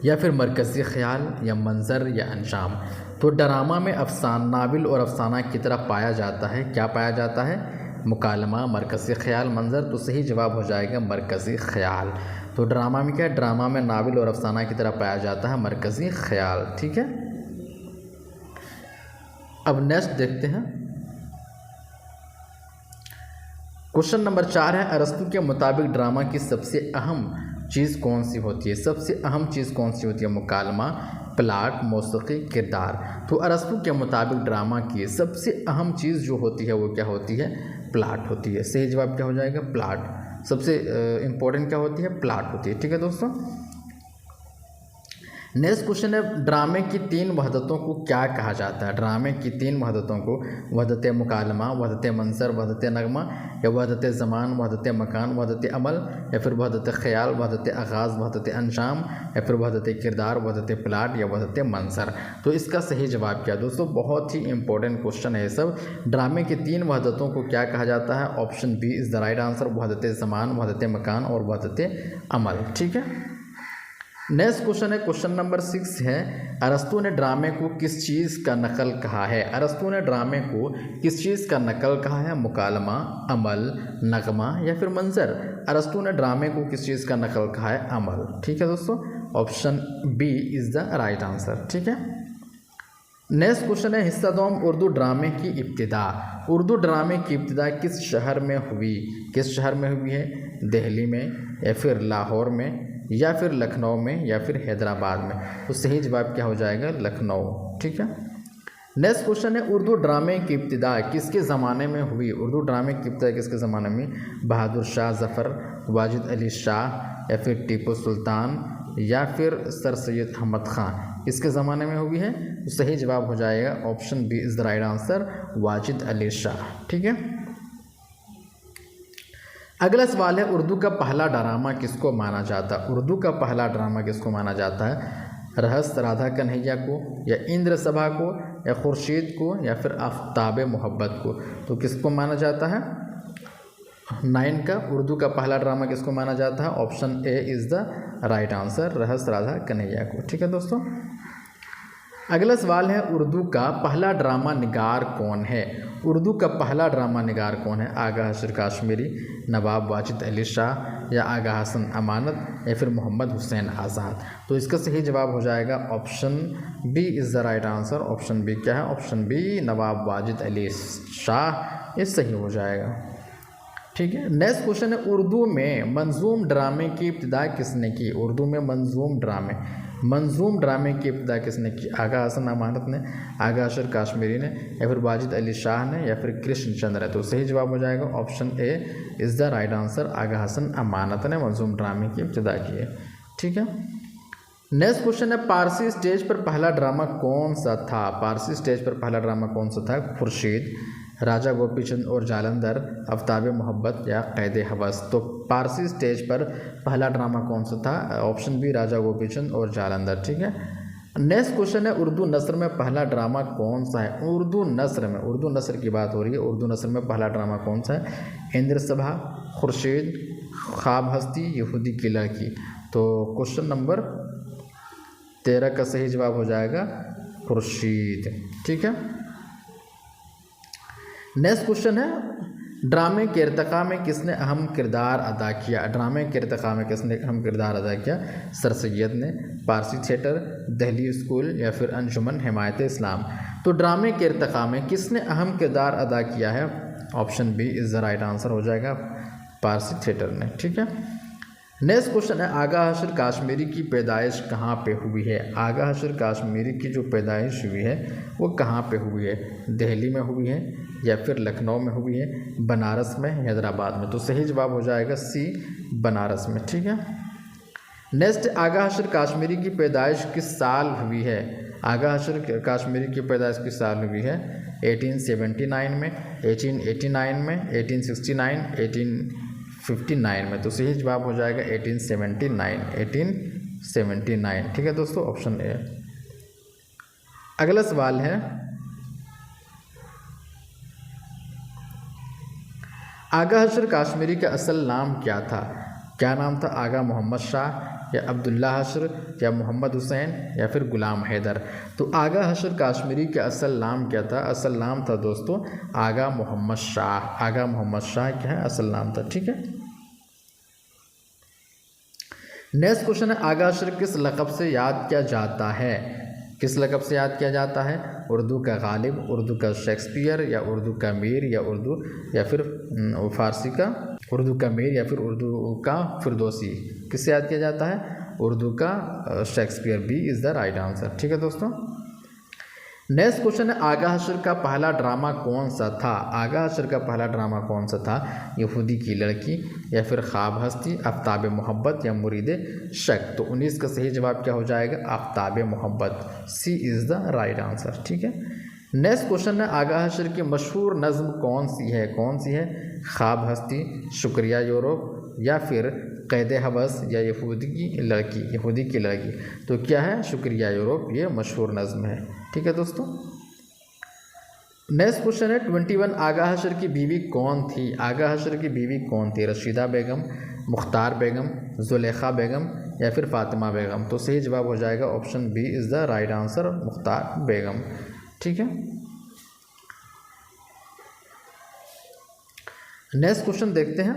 या फिर मरकज़ी ख़्याल, या मंज़र, या अंजाम। तो ड्रामा में नाविल और अफसाना की तरह पाया जाता है। क्या पाया जाता है? मुकालमा, मरकज़ी ख़्याल, मंज़र। तो सही जवाब हो जाएगा मरकज़ी ख़्याल। तो ड्रामा में क्या है? ड्रामा में नाविल और अफसाना की तरह पाया जाता है मरकज़ी ख़्याल। ठीक है। अब नेक्स्ट देखते हैं। क्वेश्चन नंबर 4 है अरस्तु के मुताबिक ड्रामा की सबसे अहम चीज़ कौन सी होती है? सबसे अहम चीज़ कौन सी होती है? मुकालमा, प्लाट, मौसीकी, किरदार। तो अरस्तु के मुताबिक ड्रामा की सबसे अहम चीज़ जो होती है वो क्या होती है? प्लाट होती है। सही जवाब क्या हो जाएगा? प्लाट। सबसे इम्पोर्टेंट क्या होती है? प्लाट होती है। ठीक है दोस्तों। नेक्स्ट क्वेश्चन है ड्रामे की 3 वहदतों को क्या कहा जाता है? ड्रामे की 3 वहदतों को वहदत मुकालमा, वहदत मंजर, वहदत नगमा, या वहदत ज़मान, वहदत मकान, वहदत अमल, या फिर वहदत ख़याल, वहदत आगाज़, वहदत अंजाम, या फिर वहदत किरदार, वहदत प्लाट, या वहदत मंजर। तो इसका सही जवाब क्या? दोस्तों बहुत ही इंपॉर्टेंट क्वेश्चन है ये सब। ड्रामे की 3 वहदतों को क्या कहा जाता है? Option B is the right answer. वहदत ज़मान, वहदत मकान, और वहदत अमल। ठीक है। नेक्स्ट क्वेश्चन है क्वेश्चन नंबर 6 है अरस्तु ने ड्रामे को किस चीज़ का नकल कहा है? अरस्तु ने ड्रामे को किस चीज़ का नकल कहा है? मुकालमा, अमल, नगमा, या फिर मंजर। अरस्तु ने ड्रामे को किस चीज़ का नकल कहा है? अमल। ठीक है दोस्तों। Option B is the right answer. ठीक है। नेक्स्ट क्वेश्चन है हिस्सा दोम उर्दू ड्रामे की इब्तिदा। उर्दू ड्रामे की इब्तिदा किस शहर में हुई? किस शहर में हुई है? दिल्ली में, या फिर लाहौर में, या फिर लखनऊ में, या फिर हैदराबाद में। तो सही जवाब क्या हो जाएगा? लखनऊ। ठीक है। नेक्स्ट क्वेश्चन है उर्दू ड्रामे की इब्तिदा किसके ज़माने में हुई? उर्दू ड्रामे की इब्तिदा किसके ज़माने में? बहादुर शाह ज़फ़र, वाजिद अली शाह, या फिर टीपू सुल्तान, या फिर सर सैयद अहमद ख़ान, किसके ज़माने में हुई है? तो सही जवाब हो जाएगा option B is the right answer, Wajid Ali Shah. ठीक है, अगला सवाल है उर्दू का पहला ड्रामा किसको माना जाता है? उर्दू का पहला ड्रामा किसको माना जाता है? रहस्य राधा कन्हैया को, या इंद्र सभा को, या खुर्शीद को, या फिर आफ्ताब मोहब्बत को? तो किसको माना जाता है? 9 का उर्दू का पहला ड्रामा किसको माना जाता है? Option A is the right answer, रहस्य राधा कन्हैया को। ठीक है दोस्तों, अगला सवाल है उर्दू का पहला ड्रामा निगार कौन है? उर्दू का पहला ड्रामा निगार कौन है? आगा हशर काश्मीरी, नवाब वाजिद अली शाह, या आगा हसन अमानत, या फिर मोहम्मद हुसैन आज़ाद? तो इसका सही जवाब हो जाएगा option B is the right answer. Option B क्या है? ऑप्शन बी नवाब वाजिद अली शाह, ये सही हो जाएगा। ठीक है, नेक्स्ट क्वेश्चन है उर्दू में मंजूम ड्रामे की इब्तिदा किसने की? उर्दू में मंजूम ड्रामे की इब्तिदा किसने की? आगा हसन अमानत ने, आगा हशर काश्मीरी ने, या फिर वाजिद अली शाह ने, या फिर कृष्ण चंद्र है? तो सही जवाब हो जाएगा option A is the right answer, Agha Hasan Amanat ने मंजूम ड्रामे की इब्तिदा की है। ठीक है, नेक्स्ट क्वेश्चन है पारसी स्टेज पर पहला ड्रामा कौन सा था? पारसी स्टेज पर पहला ड्रामा कौन सा था? खुर्शीद, राजा गोपीचंद और जालंधर, आफ्ताब मोहब्बत, या कैद हवस? तो पारसी स्टेज पर पहला ड्रामा कौन सा था? ऑप्शन बी राजा गोपीचंद और जालंधर। ठीक है, नेक्स्ट क्वेश्चन है उर्दू नस्र में पहला ड्रामा कौन सा है? उर्दू नस्र की बात हो रही है। उर्दू नस्र में पहला ड्रामा कौन सा है? इंद्र सभा, खुर्शीद, ख्वाब हस्ती, यहूदी की लड़की? तो क्वेश्चन नंबर 13 का सही जवाब हो जाएगा खुर्शीद। ठीक है, नेक्स्ट क्वेश्चन है ड्रामे के इर्तिका में किसने अहम किरदार अदा किया? ड्रामे के इर्तिका में किसने अहम किरदार अदा किया? सर सैयद ने, पारसी थिएटर, दिल्ली स्कूल, या फिर अंजुमन हिमायत इस्लाम? तो ड्रामे के इर्तिका में किसने अहम किरदार अदा किया है? Option B is the right answer हो जाएगा, पारसी थिएटर ने। ठीक है, नेक्स्ट क्वेश्चन है आगा हशर काश्मीरी की पैदाइश कहाँ पे हुई है? आगा हशर काश्मीरी की जो पैदाइश हुई है वो कहाँ पे हुई है? दिल्ली में हुई है, या फिर लखनऊ में हुई है, बनारस में, हैदराबाद में? तो सही जवाब हो जाएगा सी, बनारस में। ठीक है, नेक्स्ट आगा हशर काश्मीरी की पैदाइश किस साल हुई है? आगा हशर काश्मीरी की पैदाइश किस साल हुई है? 1879 में, 1889 में, 1869, 1859 में? तो सही जवाब हो जाएगा 1879। ठीक है दोस्तों, ऑप्शन ए। अगला सवाल है आगा हशर काश्मीरी का असल नाम क्या था? क्या नाम था? आगा मोहम्मद शाह, या अब्दुल्ला हशर, या मोहम्मद हुसैन, या फिर गुलाम हैदर? तो आगा हशर काश्मीरी का असल नाम क्या था? असल नाम था दोस्तों आगा मोहम्मद शाह। आगा मोहम्मद शाह क्या है? असल नाम था। ठीक है, नेक्स्ट क्वेश्चन है आगा हशर किस लक़ब से याद किया जाता है? किस लक़ब से याद किया जाता है? उर्दू का गालिब, उर्दू का शेक्सपियर, या उर्दू का मीर, या फिर फारसी का उर्दू का मीर, या फिर उर्दू का फिरदौसी? किससे याद किया जाता है? उर्दू का Shakespeare. B is the right answer. ठीक है दोस्तों, नेक्स्ट क्वेश्चन है आगा हशर का पहला ड्रामा कौन सा था? आगा हशर का पहला ड्रामा कौन सा था? यहूदी की लड़की, या फिर ख्वाब हस्ती, आफ्ताब मोहब्बत, या मुरीद शक? तो 19 का सही जवाब क्या हो जाएगा? आफ्ताब मोहब्बत। सी इज़ द राइट आंसर। ठीक है, नेक्स्ट क्वेश्चन है आगा हशर की मशहूर नज़्म कौन सी है? ख्वाब हस्ती, शुक्रिया यूरोप, या फिर कैद हवस, या यहूदी की लड़की? तो क्या है? शुक्रिया यूरोप, ये मशहूर नज़्म है। ठीक है दोस्तों, नेक्स्ट क्वेश्चन है 21 आगा हशर की बीवी कौन थी? आगा हशर की बीवी कौन थी? रशीदा बेगम, मुख्तार बेगम, जुलेखा बेगम, या फिर फातिमा बेगम? तो सही जवाब हो जाएगा option B is the right answer, Mukhtar Begum. ठीक है, नेक्स्ट क्वेश्चन देखते हैं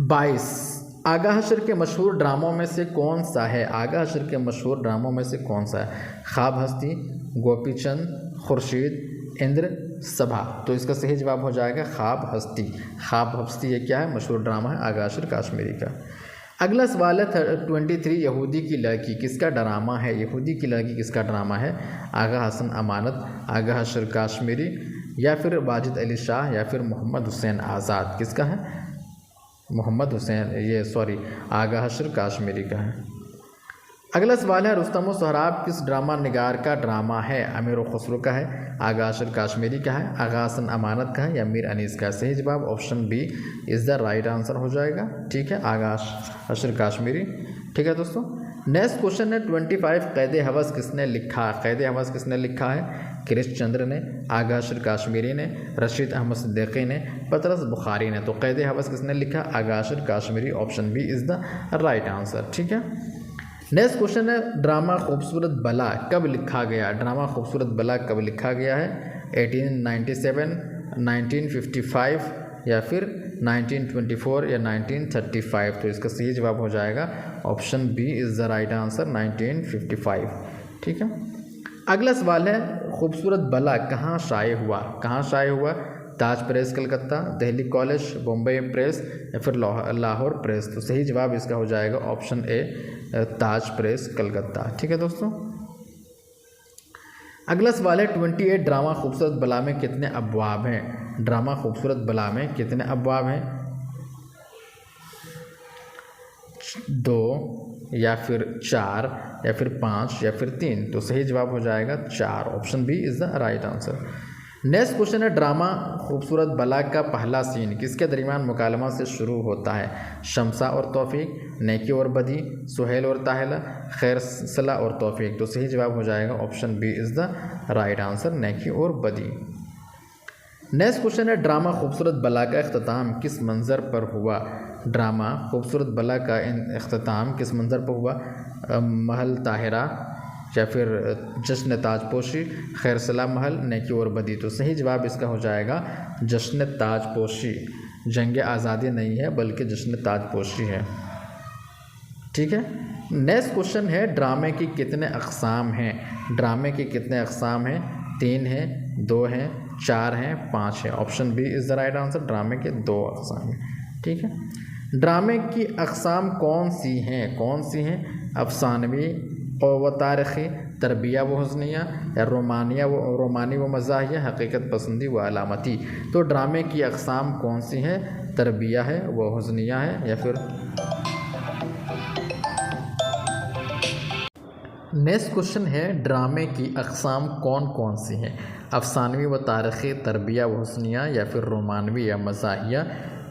22 आगा हशर के मशहूर ड्रामों में से कौन सा है? आगा हशर के मशहूर ड्रामों में से कौन सा है? ख्वाब हस्ती, गोपीचंद, खुर्शीद, इंद्र सभा? तो इसका सही जवाब हो जाएगा ख्वाब हस्ती। ख्वाब हस्ती ये क्या है? मशहूर ड्रामा है आगा हशर काश्मीरी का। अगला सवाल है 23 यहूदी की लड़की किसका ड्रामा है? यहूदी की लड़की किसका ड्रामा है? आगा हसन अमानत, आगा हशर काश्मीरी, या फिर वाजिद अली शाह, या फिर मोहम्मद हुसैन आज़ाद? किसका है? मोहम्मद हुसैन, आगा हशर काश्मीरी का है। अगला सवाल है, रुस्तम व सोहराब किस ड्रामा निगार का ड्रामा है? अमीर व खुसरो का है, आगा अशर काश्मीरी का है, आगा हसन अमानत का है या मीर अनीस का? सही जवाब option B is the right answer हो जाएगा। ठीक है, आगा अशर काश्मीरी। ठीक है दोस्तों, नेक्स्ट क्वेश्चन है 25 कैद हवस किसने लिखा? कैद हवस किसने लिखा है? कृष्ण चंद्र ने, आगा अशर काश्मीरी ने, रशीद अहमद सिद्दीकी ने, पतरस बुखारी ने। तो कैद हवस किसने लिखा? Agha Ashar Kashmiri. Option B is the right answer. ठीक है, नेक्स्ट क्वेश्चन है, ड्रामा खूबसूरत बला कब लिखा गया? ड्रामा खूबसूरत बला कब लिखा गया है? 1897, 1955 या फिर 1924 या 1935? तो इसका सही जवाब हो जाएगा option B is the right answer, 1955। ठीक है, अगला सवाल है, खूबसूरत बला कहाँ शाये हुआ? कहाँ शाये हुआ? Taj press Calcutta, Delhi college, Bombay press या फिर लाहौर प्रेस? तो सही जवाब इसका हो जाएगा ऑप्शन ए ताज प्रेस कलकत्ता। ठीक है दोस्तों, अगला सवाल है 28 ड्रामा खूबसूरत बला में कितने अबवाब हैं? ड्रामा खूबसूरत बला में कितने अबवाब हैं? 2 या फिर 4 या फिर 5 या फिर 3? तो सही जवाब हो जाएगा 4। Option B is the right answer. Next question है, ड्रामा खूबसूरत बला का पहला सीन किसके दरमियान मुकालमा से शुरू होता है? शमसा और तौफीक, नेकी और बदी, सुहेल और ताहिला, खैर सला और तौफीक? तो सही जवाब हो जाएगा option B is the right answer, नेकी और बदी। नेक्स्ट क्वेश्चन है, ड्रामा खूबसूरत बला का इख्तिताम किस मंज़र पर हुआ? ड्रामा खूबसूरत बला का इख्तिताम किस मंज़र पर हुआ? महल ताहिरा या फिर जश्न ताजपोशी, खैरसला महल, नेकी और बदी? तो सही जवाब इसका हो जाएगा जश्न ताजपोशी। जंग आज़ादी नहीं है बल्कि जश्न ताजपोशी है। ठीक है, नेक्स्ट क्वेश्चन है, ड्रामे की कितने अक़साम हैं? ड्रामे के कितने अक़साम हैं? 3 हैं, 2 हैं, 4 हैं, 5 हैं? Option B is the right answer, ड्रामे के 2 अक़साम हैं। ठीक है, ड्रामे की अक़साम कौन सी हैं? कौन सी हैं? अफसानवी व तारीख़ी, तरबिया व हुस्निया या रोमानी व मज़ाहिया, हकीकत पसंदी व अलामती? तो ड्रामे की अक़साम कौन सी हैं? तरबिया है, व हुस्निया है या फिर? नेक्स्ट क्वेश्चन है, ड्रामे की अक़साम कौन कौन सी हैं? अफसानवी व तारीख़ी, तरबिया व हुस्निया या फिर रोमानवी या मज़ाहिया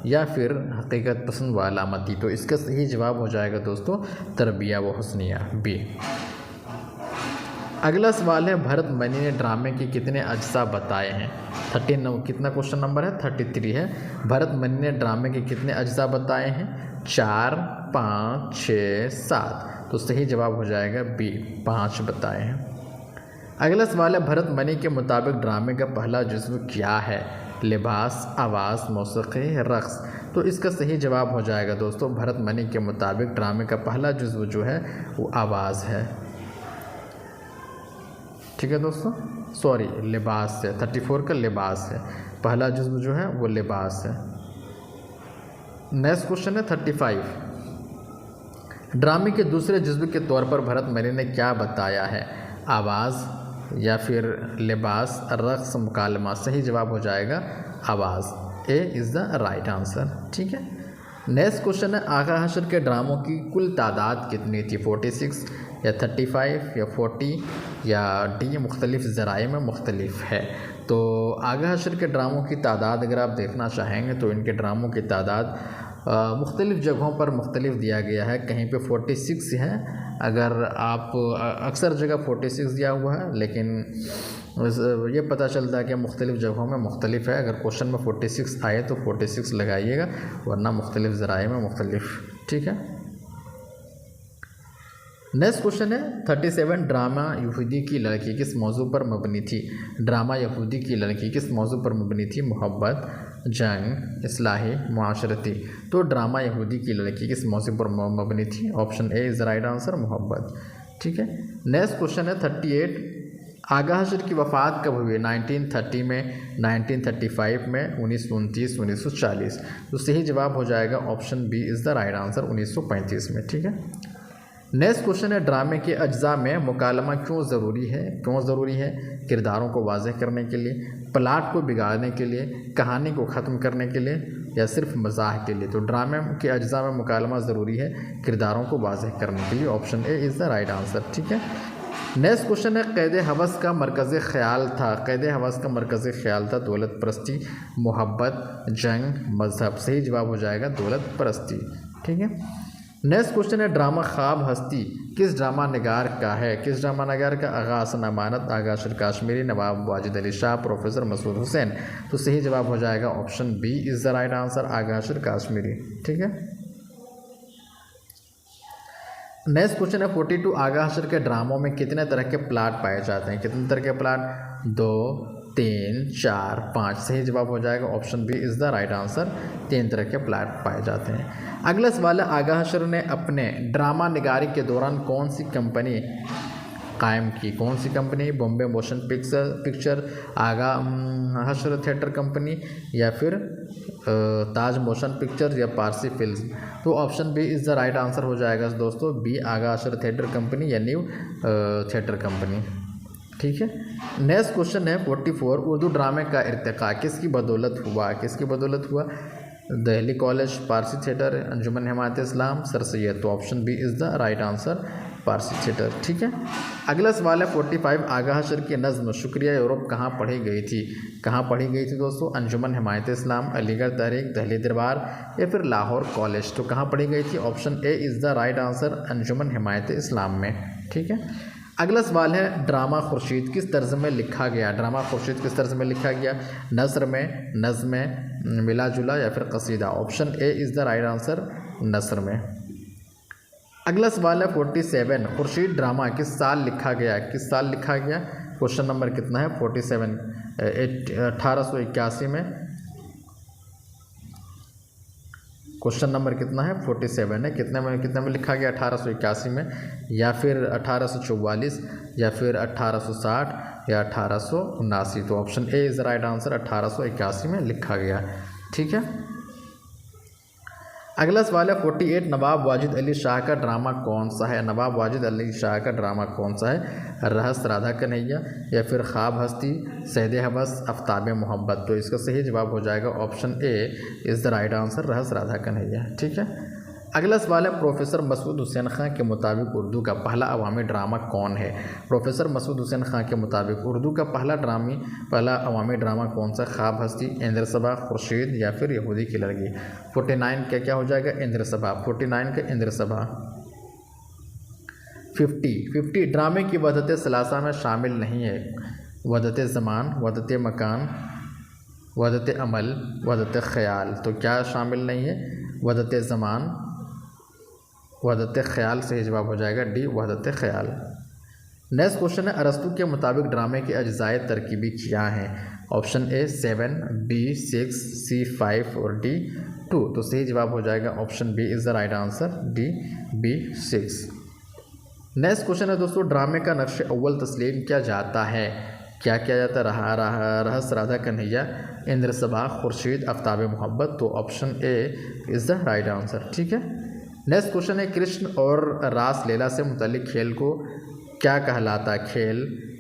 या फिर हकीकत पसंद व अलामती? तो इसका सही जवाब हो जाएगा दोस्तों तरबिया व हुस्निया, बी। अगला सवाल है, भरत मनी ने ड्रामे के कितने अज्जा बताए हैं? 39 कितना क्वेश्चन नंबर है? 33 है। भरत मनी ने ड्रामे के कितने अज्जा बताए हैं? 4, 5, 6, 7? तो सही जवाब हो जाएगा बी, 5 बताए हैं। अगला सवाल है, भरत मनी के मुताबिक ड्रामे का पहला जुज़्व क्या है? लिबास, आवाज़, मौसीक़ी, रक़्स? तो इसका सही जवाब हो जाएगा दोस्तों भरत मनी के मुताबिक ड्रामे का पहला जुज़्व जो है वो आवाज़ है। ठीक है दोस्तों, सॉरी लिबास है, 34 का लिबास है, पहला जुज़्व जो है वो लिबास है। नेक्स्ट क्वेश्चन है 35, ड्रामे के दूसरे जुज़्व के तौर पर भरत मनी ने क्या बताया है? आवाज़ या फिर लिबास, रक़्स, मुकालमा? सही जवाब हो जाएगा आवाज़, ए इज़ द राइट आंसर। ठीक है, नेक्स्ट क्वेश्चन है, आगा हशर के ड्रामों की कुल तादाद कितनी थी? 46 या 35 या 40 या डी मुख्तलिफ ज़राए में मुख्तलिफ है? तो आगा हशर के ड्रामों की तादाद अगर आप देखना चाहेंगे तो इनके ड्रामों की तादाद मुख्तलिफ़ जगहों पर मुख्तलिफ दिया गया है। कहीं पे 46 है, अगर आप अक्सर जगह 46 दिया हुआ है, लेकिन ये पता चलता है कि मुख्तलिफ़ जगहों में मुख्तलिफ है। अगर क्वेश्चन में 46 आए तो 46 लगाइएगा, वरना मुख्तलिफ ज़राए में मुख्तलिफ। ठीक है, नेक्स्ट क्वेश्चन है 37, ड्रामा यहूदी की लड़की किस मौजू पर मबनी थी? ड्रामा यहूदी की लड़की किस मौजू पर मबनी थी? मोहब्बत, जंग, इस्लाही, मुआशरती? तो ड्रामा यहूदी की लड़की किस मौजू पर मबनी थी? Option A is the right answer, मोहब्बत। ठीक है, नेक्स्ट क्वेश्चन है 38, आगा हशर की वफ़ात कब हुई? 1930 में, 1935 में, 1929, 1940? तो सही जवाब हो जाएगा option B is the right answer, 1935 में। ठीक है, नेक्स्ट क्वेश्चन है, ड्रामे के अज्जा में मुकालमा क्यों ज़रूरी है? क्यों ज़रूरी है? किरदारों को वाज़ेह करने के लिए, प्लाट को बिगाड़ने के लिए, कहानी को ख़त्म करने के लिए, या सिर्फ मजाक के लिए। तो ड्रामे के अज्जा में मुकालमा ज़रूरी है किरदारों को वाज़ेह करने के लिए। Option A is the right answer. ठीक है, नेक्स्ट क्वेश्चन है क़ैद हवस का मरकज़ ख़याल था। क़ैद हवस का मरकज़ ख़याल था दौलत परस्ती, मोहब्बत, जंग, मज़हब। सही जवाब हो जाएगा दौलत परस्ती। ठीक है, नेक्स्ट क्वेश्चन है ड्रामा ख्वाब हस्ती किस ड्रामा निगार का है। किस ड्रामा निगार का? आगा हसन अमानत, आगा अशर काश्मीरी, नवाब वाजिद अली शाह, प्रोफेसर मसूद हुसैन। तो सही जवाब हो जाएगा option B is the right answer, Agha Ashar Kashmiri. ठीक है, नेक्स्ट क्वेश्चन है 42 आगा हशर के ड्रामों में कितने तरह के प्लाट पाए जाते हैं। कितने तरह के प्लाट? 2, 3, 4, 5। सही जवाब हो जाएगा option B is the right answer, 3 तरह के प्लाट पाए जाते हैं। अगला सवाल है आगा हशर ने अपने ड्रामा निगारी के दौरान कौन सी कंपनी कायम की। कौन सी company? Bombay motion picture, Agha Hashr theatre company, या फिर ताज मोशन पिक्चर, या पारसी फिल्म। तो option B is the right answer हो जाएगा दोस्तों, B Agha Hashr theatre company या न्यू थिएटर कंपनी। ठीक है, नेक्स्ट क्वेश्चन है 44 उर्दू ड्रामे का इर्तिका किसकी बदौलत हुआ। किसकी बदौलत हुआ? Delhi college, Parsi theatre, Anjuman Himayat Islam, sir Syed. तो option B is the right answer, Parsi theatre. ठीक है, अगला सवाल है 45 आगा हशर की नज़्म शुक्रिया यूरोप कहाँ पढ़ी गई थी। कहाँ पढ़ी गई थी दोस्तों? अंजुमन हिमायत इस्लाम, अलीगढ़ तहरीक, दिल्ली दरबार, या फिर लाहौर कॉलेज। तो कहाँ पढ़ी गई थी? Option A is the right answer, Anjuman Himayat Islam में। ठीक है, अगला सवाल है ड्रामा खुर्शीद किस तर्ज में लिखा गया। ड्रामा खुर्शीद किस तर्ज में लिखा गया? नसर में, नज़्म में, मिला जुला, या फिर कसीदा। Option A is the right answer, नसर में। अगला सवाल है 47 खुर्शीद ड्रामा किस साल लिखा गया। किस साल लिखा गया? क्वेश्चन नंबर कितना है? 47। 1881 में। क्वेश्चन नंबर कितना है? 47 है। कितने में लिखा गया? 1881 में, या फिर 1844, या फिर 1860, या 1879। तो option A is the right answer, 1881 में लिखा गया। ठीक है, अगला सवाल है 48 नवाब वाजिद अली शाह का ड्रामा कौन सा है। नवाब वाजिद अली शाह का ड्रामा कौन सा है? रहस्य राधा कन्हैया, या फिर ख्वाब हस्ती, सैद हवस, आफ्ताब मोहब्बत। तो इसका सही जवाब हो जाएगा option A is the right answer, रहस्य राधा कन्हैया। ठीक है, अगला सवाल है प्रोफेसर मसूद हुसैन खां के मुताबिक उर्दू का पहला अवामी ड्रामा कौन है। प्रोफेसर मसूद हुसैन खां के मुताबिक उर्दू का पहला अवामी ड्रामा कौन सा? ख्वाब हस्ती, इंद्र सबा, खुर्शीद, या फिर यहूदी की लड़की। 49 का क्या हो जाएगा? इंद्र सबा। 49 का इंद्र सबा। 50 ड्रामे की वहदत सलासा में शामिल नहीं है। वहदत ज़मान, वहदत मकान, वहदत अमल, वहदत ख़याल। तो क्या शामिल नहीं है? वहदत ज़मान, वहदत ख़याल। सही जवाब हो जाएगा डी, वहदत ख़याल। नेक्स्ट क्वेश्चन है अरस्तु के मुताबिक ड्रामे के अज्जाए तरकीबी क्या हैं। ऑप्शन ए 7, बी 6, सी 5 और डी 2। तो सही जवाब हो जाएगा option B is the right answer, D, B 6। Next question है दोस्तों ड्रामे का नक्श अव्वल तस्लीम किया जाता है। क्या किया जाता है? रहस्य राधा कन्हैया, इंद्र सबा, खुर्शीद, आफ्ताब मोहब्बत। तो option A is the right answer. ठीक है, नेक्स्ट क्वेश्चन है कृष्ण और रास लीला से मुतल्लिक खेल को क्या कहलाता है। खेल,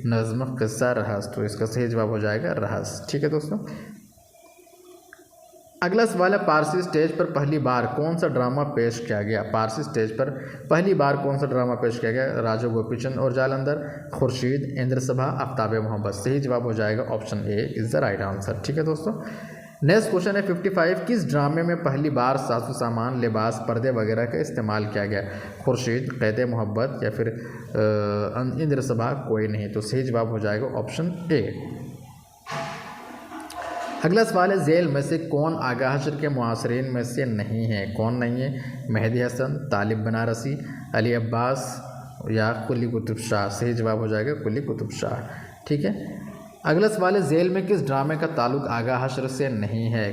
नज़्म, किस्सा, रहस्य। तो इसका सही जवाब हो जाएगा रहस्य। ठीक है दोस्तों, अगला सवाल है पारसी स्टेज पर पहली बार कौन सा ड्रामा पेश किया गया। पारसी स्टेज पर पहली बार कौन सा ड्रामा पेश किया गया? राजू गोपीचंद और जालंधर, खुर्शीद, इंद्र सभा, आफ्ताब मोहब्बत। सही जवाब हो जाएगा option A is the right answer. ठीक है दोस्तों, नेक्स्ट क्वेश्चन है 55 किस ड्रामे में पहली बार साजो सामान, लिबास, पर्दे वगैरह का इस्तेमाल किया गया। खुर्शीद, क़ैद मोहब्बत, या फिर इंद्र सभा, कोई नहीं। तो सही जवाब हो जाएगा ऑप्शन ए। अगला सवाल है झेल में से कौन आगा हशर के मुआसरीन में से नहीं है। कौन नहीं है? मेहदी हसन, तालिब बनारसी, अली अब्बास, या कुली कुतुब शाह। सही जवाब हो जाएगा कुली कुतुब शाह। ठीक है, अगला सवाल है झेल में किस ड्रामे का ताल्लुक आगा हशर से नहीं है।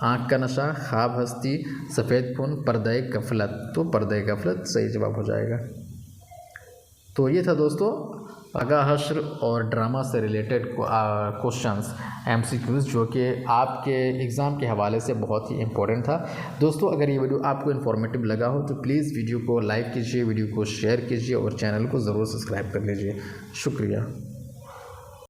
आँख का नशा, ख्वाब हस्ती, सफ़ेद खून, पर्दे गफलत। तो पर्दे गफलत सही जवाब हो जाएगा। तो ये था दोस्तों आगा हशर और ड्रामा से रिलेटेड क्वेश्चंस MCQs जो कि आपके एग्ज़ाम के हवाले से बहुत ही इम्पोर्टेंट था। दोस्तों अगर ये वीडियो आपको इन्फॉर्मेटिव लगा हो तो प्लीज़ वीडियो को लाइक कीजिए, वीडियो को शेयर कीजिए और चैनल को ज़रूर सब्सक्राइब कर लीजिए। शुक्रिया।